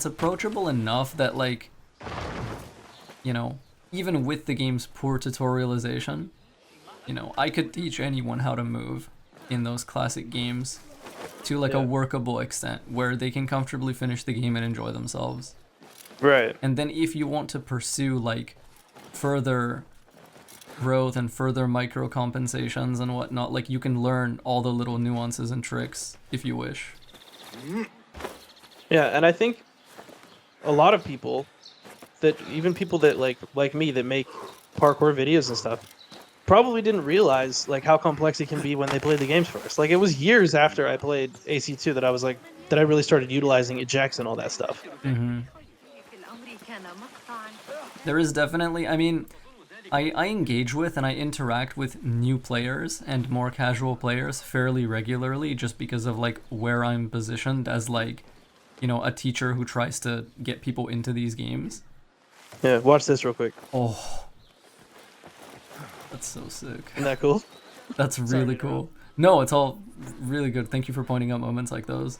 approachable enough that, like, you know, even with the game's poor tutorialization, you know, I could teach anyone how to move in those classic games to like a workable extent where they can comfortably finish the game and enjoy themselves. Right. And then if you want to pursue like further growth and further micro compensations and whatnot, like you can learn all the little nuances and tricks if you wish. Yeah, and I think a lot of people, that even people that like me that make parkour videos and stuff, probably didn't realize like how complex it can be when they played the games first. Like, it was years after I played AC2 that I was like, that I really started utilizing ejects and all that stuff. There is definitely, I mean, I engage with and I interact with new players and more casual players fairly regularly just because of like where I'm positioned as, like, you know, a teacher who tries to get people into these games. Yeah, watch this real quick. Oh, that's so sick. Isn't that cool? That's really cool. No, it's all really good. Thank you for pointing out moments like those.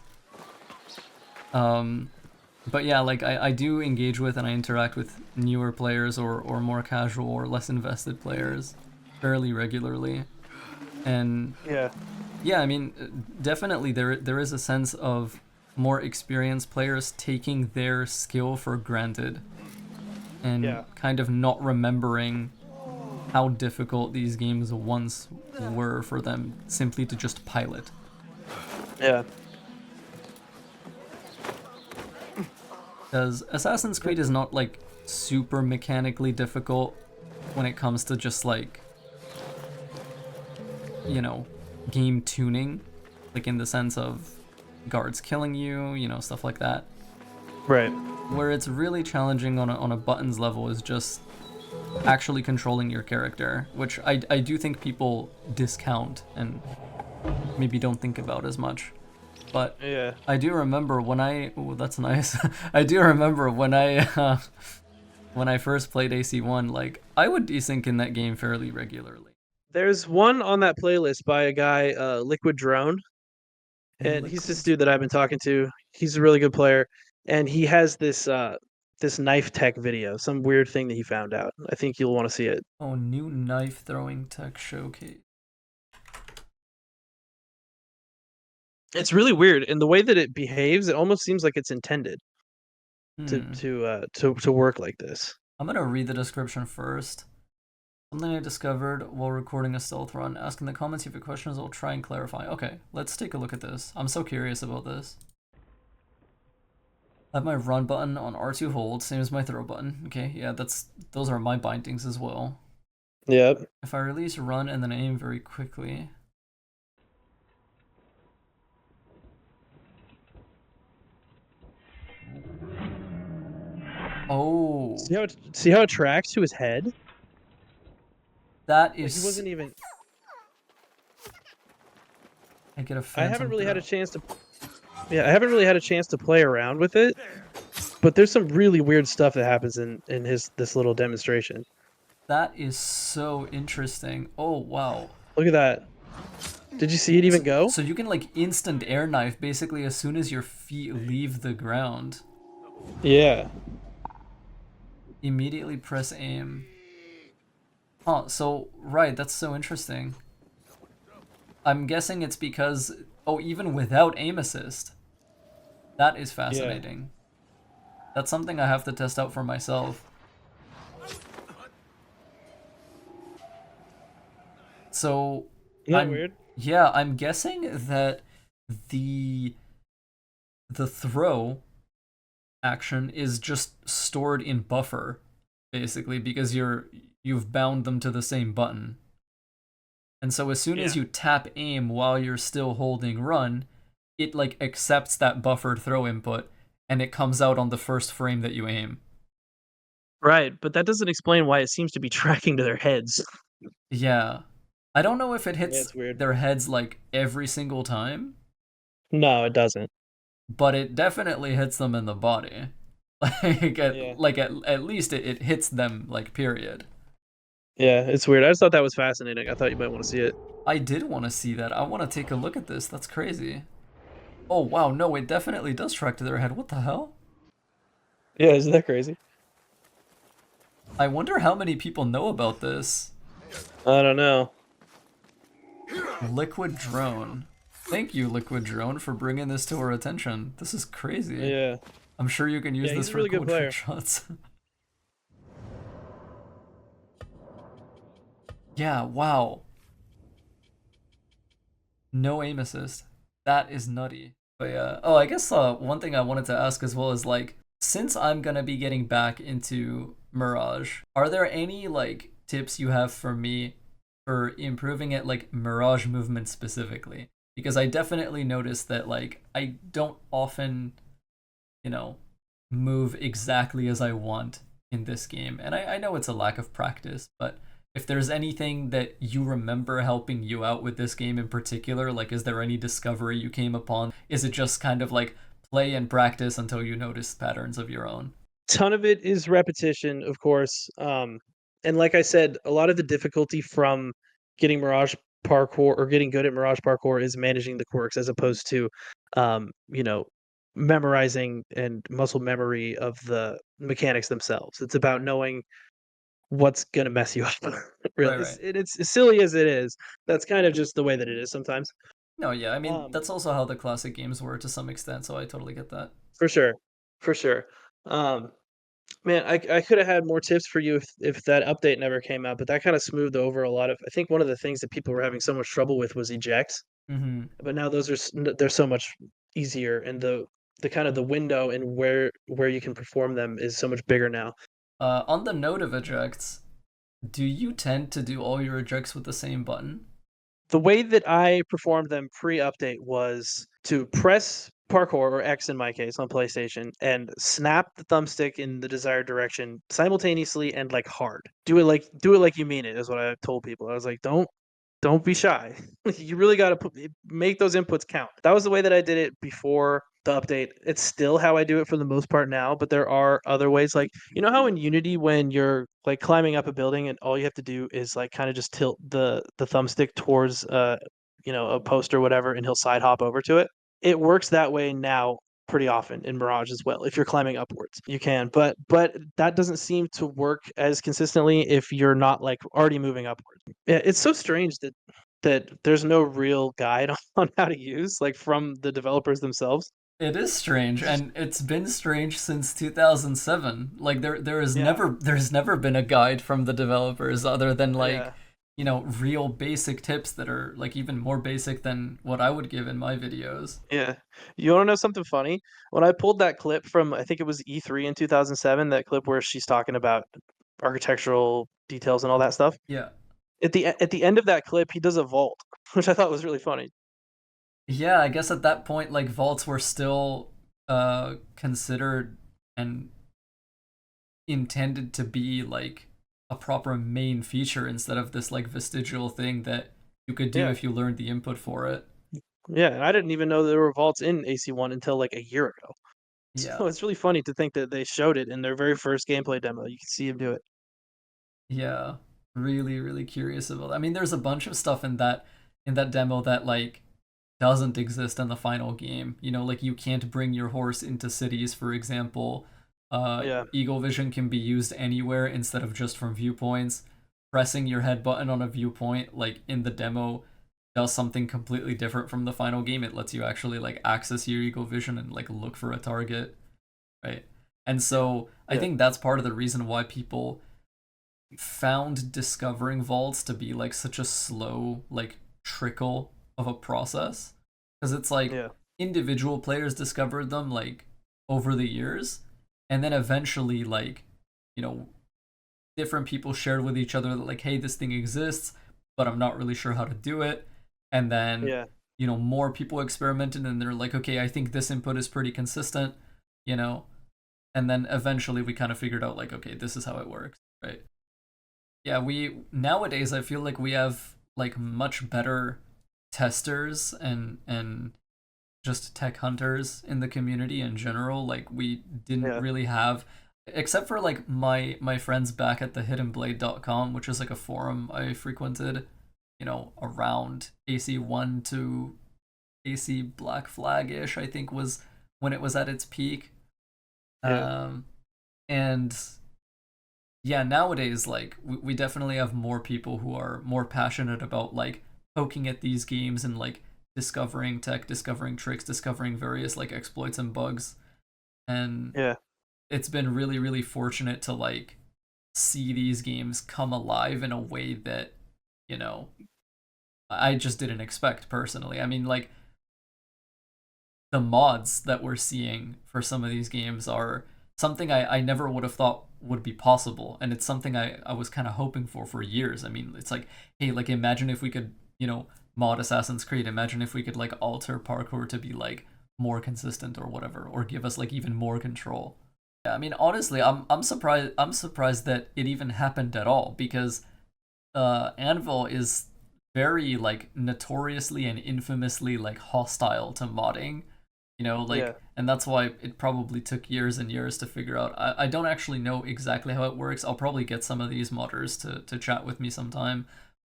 But yeah, like I do engage with and I interact with newer players or more casual or less invested players fairly regularly. And yeah, I mean, definitely there is a sense of more experienced players taking their skill for granted and kind of not remembering how difficult these games once were for them simply to just pilot. Yeah. Because Assassin's Creed is not like super mechanically difficult when it comes to just like, you know, game tuning, like in the sense of guards killing you, you know, stuff like that. Right. Where it's really challenging on a buttons level is just actually controlling your character, which I do think people discount and maybe don't think about as much. But yeah, I do remember when I... Oh, that's nice. I do remember when I first played AC1, like, I would desync in that game fairly regularly. There's one on that playlist by a guy, Liquid Drone, and he's this dude that I've been talking to. He's a really good player, and he has this this knife tech video, some weird thing that he found out. I think you'll want to see it. Oh, new knife throwing tech showcase. It's really weird, and the way that it behaves, it almost seems like it's intended to work like this. I'm gonna read the description first. Something I discovered while recording a stealth run. Ask in the comments if you have questions, I'll try and clarify. Okay, let's take a look at this. I'm so curious about this. I have my run button on R2 hold, same as my throw button. Okay, yeah, those are my bindings as well. Yep. If I release run and then aim very quickly. Oh. See how it tracks to his head? That Like, is... he wasn't even... I get a I haven't really throw. had a chance to... Yeah, I haven't really had a chance to play around with it, but there's some really weird stuff that happens in this little demonstration. That is so interesting. Oh, wow. Look at that. Did you see it even go? So you can like instant air knife basically as soon as your feet leave the ground. Yeah. Immediately press aim. Huh, so, right, that's so interesting. I'm guessing it's because, oh, even without aim assist. That is fascinating. Yeah. That's something I have to test out for myself. So, Isn't that weird? Yeah, I'm guessing that the throw action is just stored in buffer, basically, because you've bound them to the same button. And so as soon as you tap aim while you're still holding run, it like accepts that buffered throw input and it comes out on the first frame that you aim. Right, but that doesn't explain why it seems to be tracking to their heads. Yeah. I don't know if it Yeah, hits it's weird. their heads like every single time, No, it doesn't. but it definitely hits them in the body. Yeah. At least it hits them like period. Yeah, it's weird. I just thought that was fascinating. I thought you might want to see it. I did want to see that. I want to take a look at this. That's crazy. Oh wow, no, it definitely does track to their head. What the hell? Yeah, isn't that crazy? I wonder how many people know about this. I don't know. Liquid Drone. Thank you, Liquid Drone, for bringing this to our attention. This is crazy. Yeah. I'm sure you can use Yeah, this he's a for really cool good player. trick shots. Yeah, wow. No aim assist. That is nutty. But yeah. Oh, I guess one thing I wanted to ask as well is like, since I'm gonna be getting back into Mirage, are there any like tips you have for me for improving it, like Mirage movement specifically? Because I definitely noticed that like I don't often, you know, move exactly as I want in this game. And I know it's a lack of practice, but if there's anything that you remember helping you out with this game in particular, like is there any discovery you came upon? Is it just kind of like play and practice until you notice patterns of your own? Ton of it is repetition, of course. And like I said, a lot of the difficulty from getting Mirage parkour or getting good at Mirage parkour is managing the quirks as opposed to, you know, memorizing and muscle memory of the mechanics themselves. It's about knowing what's gonna mess you up. Right, Really, right. it's as silly as it is. That's kind of just the way that it is sometimes. No, yeah, I mean, Um, that's also how the classic games were to some extent, so I totally get that. for sure, for sure. Um, Man, I could have had more tips for you if that update never came out, but that kinda smoothed over a lot of I think one of the things that people were having so much trouble with was ejects, Hmm. but now those are they're so much easier, and the kind of the window and where you can perform them is so much bigger now. On the note of ejects, do you tend to do all your ejects with the same button? The way that I performed them pre-update was to press parkour, or X in my case, on PlayStation, and snap the thumbstick in the desired direction simultaneously and, like, hard. Do it like you mean it, is what I told people. I was like, don't be shy. You really got to make those inputs count. That was the way that I did it before the update. It's still how I do it for the most part now, but there are other ways. Like, you know how in Unity when you're like climbing up a building and all you have to do is like kind of just tilt the thumbstick towards a post or whatever, and he'll side hop over to it. It works that way now pretty often in Mirage as well. If you're climbing upwards, you can, but that doesn't seem to work as consistently if you're not like already moving upwards. Yeah, it's so strange that there's no real guide on how to use, like, from the developers themselves. It is strange, It's just and it's been strange since 2007. Like yeah, there's never been a guide from the developers other than like, yeah, real basic tips that are like even more basic than what I would give in my videos. yeah. You wanna know something funny? When I pulled that clip from, I think it was E3 in 2007, that clip where she's talking about architectural details and all that stuff, Yeah. at the end of that clip, he does a vault, which I thought was really funny. Yeah, I guess at that point like vaults were still considered and intended to be like a proper main feature instead of this like vestigial thing that you could do Yeah, if you learned the input for it. yeah, and I didn't even know there were vaults in AC1 until, like, a year ago. Yeah. So it's really funny to think that they showed it in their very first gameplay demo. You can see him do it. Yeah, really, really curious about that. I mean, there's a bunch of stuff in that demo that like doesn't exist in the final game. Like you can't bring your horse into cities, for example. Yeah, Eagle vision can be used anywhere instead of just from viewpoints. Pressing your head button on a viewpoint, like in the demo, does something completely different from the final game. It lets you actually like access your eagle vision and like look for a target, right? And so I yeah, think that's part of the reason why people found discovering vaults to be like such a slow like trickle of a process, because it's like yeah, individual players discovered them like over the years, and then eventually like you know different people shared with each other that like, hey, this thing exists, but I'm not really sure how to do it. And then yeah, more people experimented and they're like, okay, I think this input is pretty consistent, you know And then eventually we kind of figured out like, okay, this is how it works, right? Yeah, we nowadays I feel like we have like much better testers and just tech hunters in the community in general. Like we didn't Yeah. really have, except for like my friends back at the hiddenblade.com, which is like a forum I frequented, around AC1 to AC Black Flag-ish, I think was when it was at its peak. Yeah. And yeah, nowadays like we definitely have more people who are more passionate about like poking at these games and like discovering tech, discovering tricks, discovering various like exploits and bugs. And Yeah. it's been really, really fortunate to like see these games come alive in a way that, you know, I just didn't expect personally. I mean, like the mods that we're seeing for some of these games are something I never would have thought would be possible. And it's something I was kind of hoping for years. I mean, it's like, hey, like imagine if we could, mod Assassin's Creed. Imagine if we could like alter parkour to be like more consistent or whatever, or give us like even more control. Yeah, I mean, honestly, I'm surprised. I'm surprised that it even happened at all because Anvil is very like notoriously and infamously like hostile to modding. Yeah. And that's why it probably took years and years to figure out. I don't actually know exactly how it works. I'll probably get some of these modders to chat with me sometime.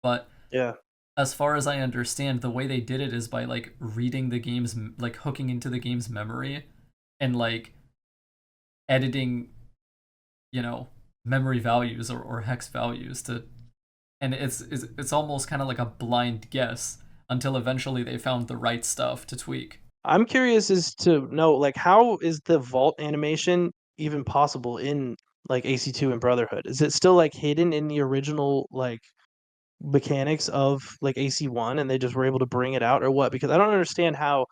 But Yeah. as far as I understand, the way they did it is by like reading the game's, like hooking into the game's memory and like editing, memory values or hex values to, and it's almost kind of like a blind guess until eventually they found the right stuff to tweak. I'm curious as to know, like, how is the vault animation even possible in like AC2 and Brotherhood? Is it still like hidden in the original like mechanics of like AC1 and they just were able to bring it out or what? Because I don't understand how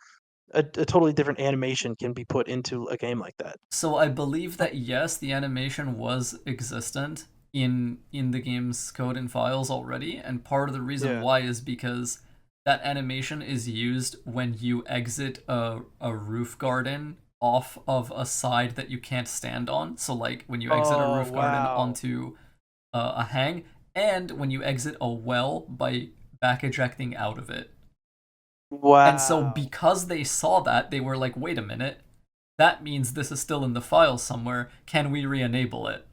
a totally different animation can be put into a game like that. So I believe that yes, the animation was existent in the game's code and files already, and part of the reason Yeah. why is because that animation is used when you exit a roof garden off of a side that you can't stand on. So like when you exit a Oh, roof garden wow. onto a hang, and when you exit a well by back ejecting out of it. And so Wow. because they saw that, they were like, wait a minute, that means this is still in the file somewhere. Can we re-enable it?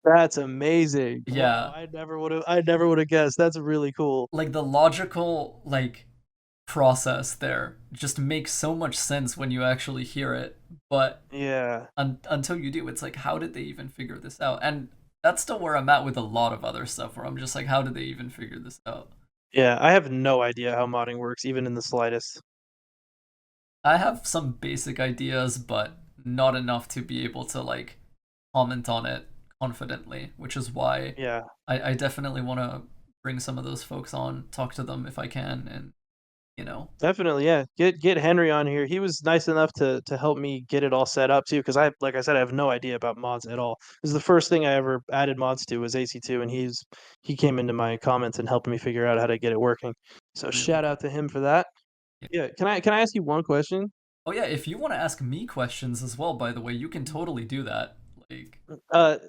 That's amazing. Wow, Yeah. I never would have guessed. That's really cool. Like the logical like process there just makes so much sense when you actually hear it. But Yeah. until you do, it's like, how did they even figure this out? And that's still where I'm at with a lot of other stuff where I'm just like, how did they even figure this out? Yeah, I have no idea how modding works, even in the slightest. I have some basic ideas, but not enough to be able to like comment on it confidently, which is why Yeah. I definitely want to bring some of those folks on, talk to them if I can, and Definitely, yeah. Get Henry on here. He was nice enough to help me get it all set up too, because like I said, I have no idea about mods at all. This is the first thing I ever added mods to was AC2, and he came into my comments and helped me figure out how to get it working. So really shout out cool. to him for that. Yeah. Yeah, can I ask you one question? Oh yeah, if you want to ask me questions as well, by the way, you can totally do that. Like,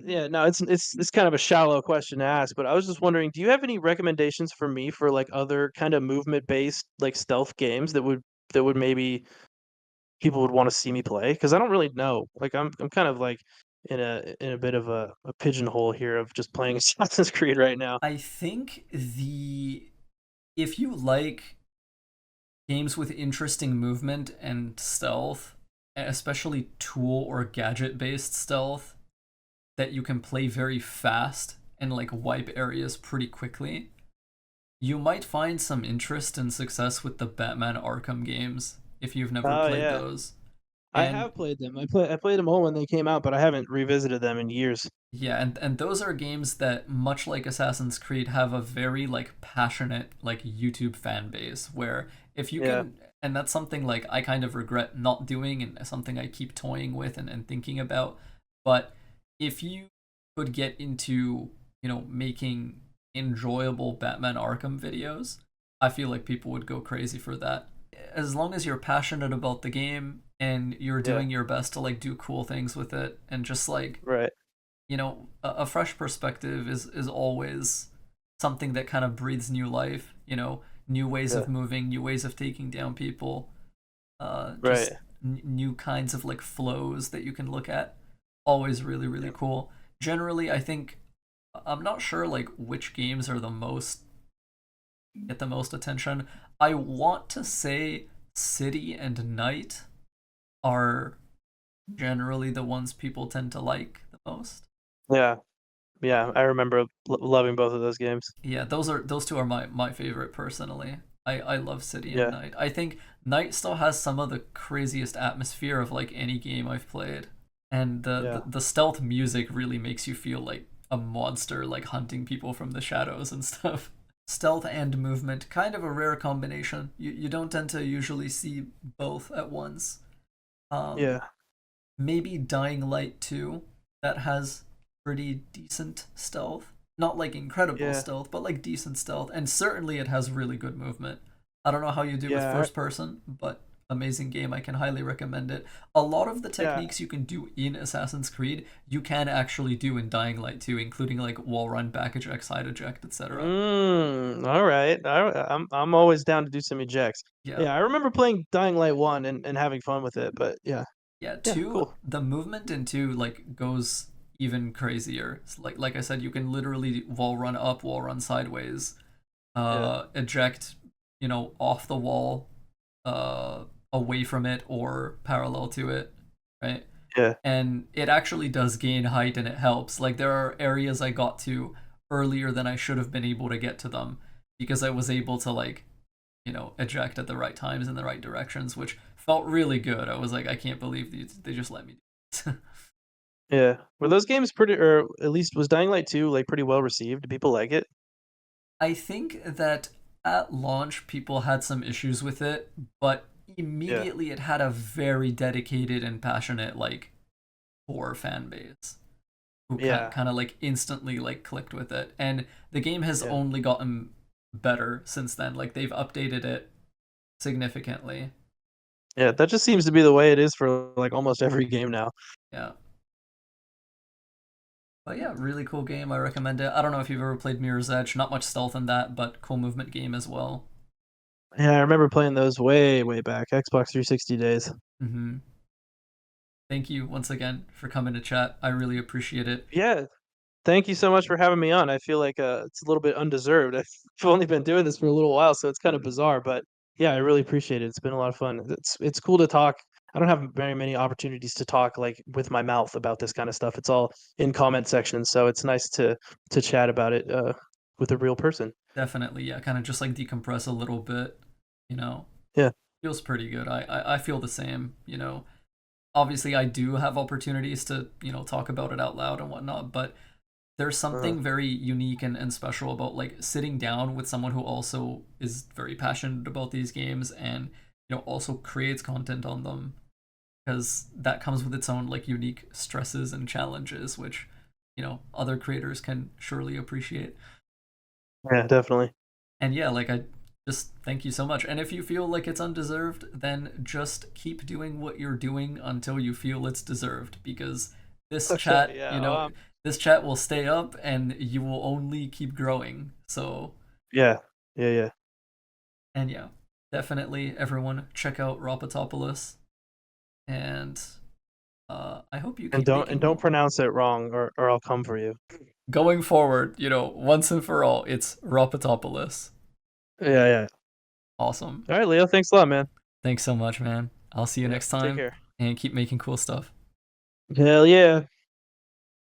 Yeah, no, it's kind of a shallow question to ask, but I was just wondering, do you have any recommendations for me for like other kind of movement based like stealth games that would maybe people would want to see me play? Because I don't really know. Like I'm kind of like in a bit of a pigeonhole here of just playing Assassin's Creed right now. I think if you like games with interesting movement and stealth, especially tool or gadget based stealth that you can play very fast and like wipe areas pretty quickly, you might find some interest and success with the Batman Arkham games if you've never Oh played yeah, those. I And have played them. I played them all when they came out, but I haven't revisited them in years. yeah, and those are games that, much like Assassin's Creed, have a very like passionate like YouTube fan base where if you Yeah. can, and that's something like I kind of regret not doing and something I keep toying with and thinking about. But if you could get into, making enjoyable Batman Arkham videos, I feel like people would go crazy for that. as long as you're passionate about the game and you're Yeah. doing your best to like do cool things with it and just like, Right. you know, a fresh perspective is always something that kind of breathes new life, you know, new ways Yeah. of moving, new ways of taking down people, Right. just new kinds of like flows that you can look at. Always really, really Yeah. cool. Generally, I think I'm not sure like which games are the most get the most attention. I want to say City and Night are generally the ones people tend to like the most. Yeah. Yeah. I remember loving both of those games. Yeah, those two are my favorite personally. I love City and Yeah. Night. I think Night still has some of the craziest atmosphere of like any game I've played. And Yeah. the stealth music really makes you feel like a monster like hunting people from the shadows and stuff. Stealth and movement, kind of a rare combination. You don't tend to usually see both at once. Um, Yeah. Maybe Dying Light 2 that has pretty decent stealth. Not like incredible Yeah. stealth, but like decent stealth. And certainly it has really good movement. I don't know how you do with Yeah. first person, but amazing game. I can highly recommend it. A lot of the Yeah. techniques you can do in Assassin's Creed, you can actually do in Dying Light 2, including like wall run, back eject, side eject, etc. All right. I'm always down to do some ejects. Yeah. Yeah, I remember playing Dying Light 1 and having fun with it, but yeah. Yeah, Yeah, two, cool. the movement in two like goes even crazier. It's like I said, you can literally wall run up, wall run sideways, Yeah. eject, you know, off the wall, away from it or parallel to it, right? Yeah. And it actually does gain height and it helps. Like there are areas I got to earlier than I should have been able to get to them because I was able to like, you know, eject at the right times in the right directions, which felt really good. I was like, I can't believe they just let me do it. Yeah. Were those games pretty, or at least was Dying Light 2 like pretty well received? Do people like it? I think that at launch people had some issues with it, but Yeah. immediately it had a very dedicated and passionate like core fan base who Yeah. kind of like instantly like clicked with it. And the game has Yeah. only gotten better since then. Like they've updated it significantly. Yeah, that just seems to be the way it is for like almost every game now. Yeah. But yeah, really cool game. I recommend it. I don't know if you've ever played Mirror's Edge. Not much stealth in that, but cool movement game as well. Yeah, I remember playing those way, way back, Xbox 360 days. Mm-hmm. Thank you once again for coming to chat. I really appreciate it. Yeah, thank you so much for having me on. I feel like it's a little bit undeserved. I've only been doing this for a little while, so it's kind of bizarre, but yeah, I really appreciate it. It's been a lot of fun. It's cool to talk. I don't have very many opportunities to talk like with my mouth about this kind of stuff. It's all in comment sections, so it's nice to chat about it with a real person. Definitely, yeah, kind of just like decompress a little bit, you know. Yeah. Feels pretty good. I feel the same, you know. Obviously I do have opportunities to, you know, talk about it out loud and whatnot, but there's Uh-huh. something very unique and special about like sitting down with someone who also is very passionate about these games and, you know, also creates content on them, because that comes with its own like unique stresses and challenges which, you know, other creators can surely appreciate. Yeah, definitely. And yeah, like I just thank you so much. And if you feel like it's undeserved, then just keep doing what you're doing until you feel it's deserved, because this Okay, chat, yeah. you know, this chat will stay up and you will only keep growing. So, Yeah. Yeah, yeah. and yeah, definitely everyone check out Ropotopolous, and I hope you And keep making don't more. pronounce it wrong or I'll come for you. Going forward, you know, once and for all, it's Ropotopolous. Yeah, yeah. Awesome. All right, Leo, thanks a lot, man. Thanks so much, man. I'll see you Yeah, next take time care. and keep making cool stuff. Hell yeah.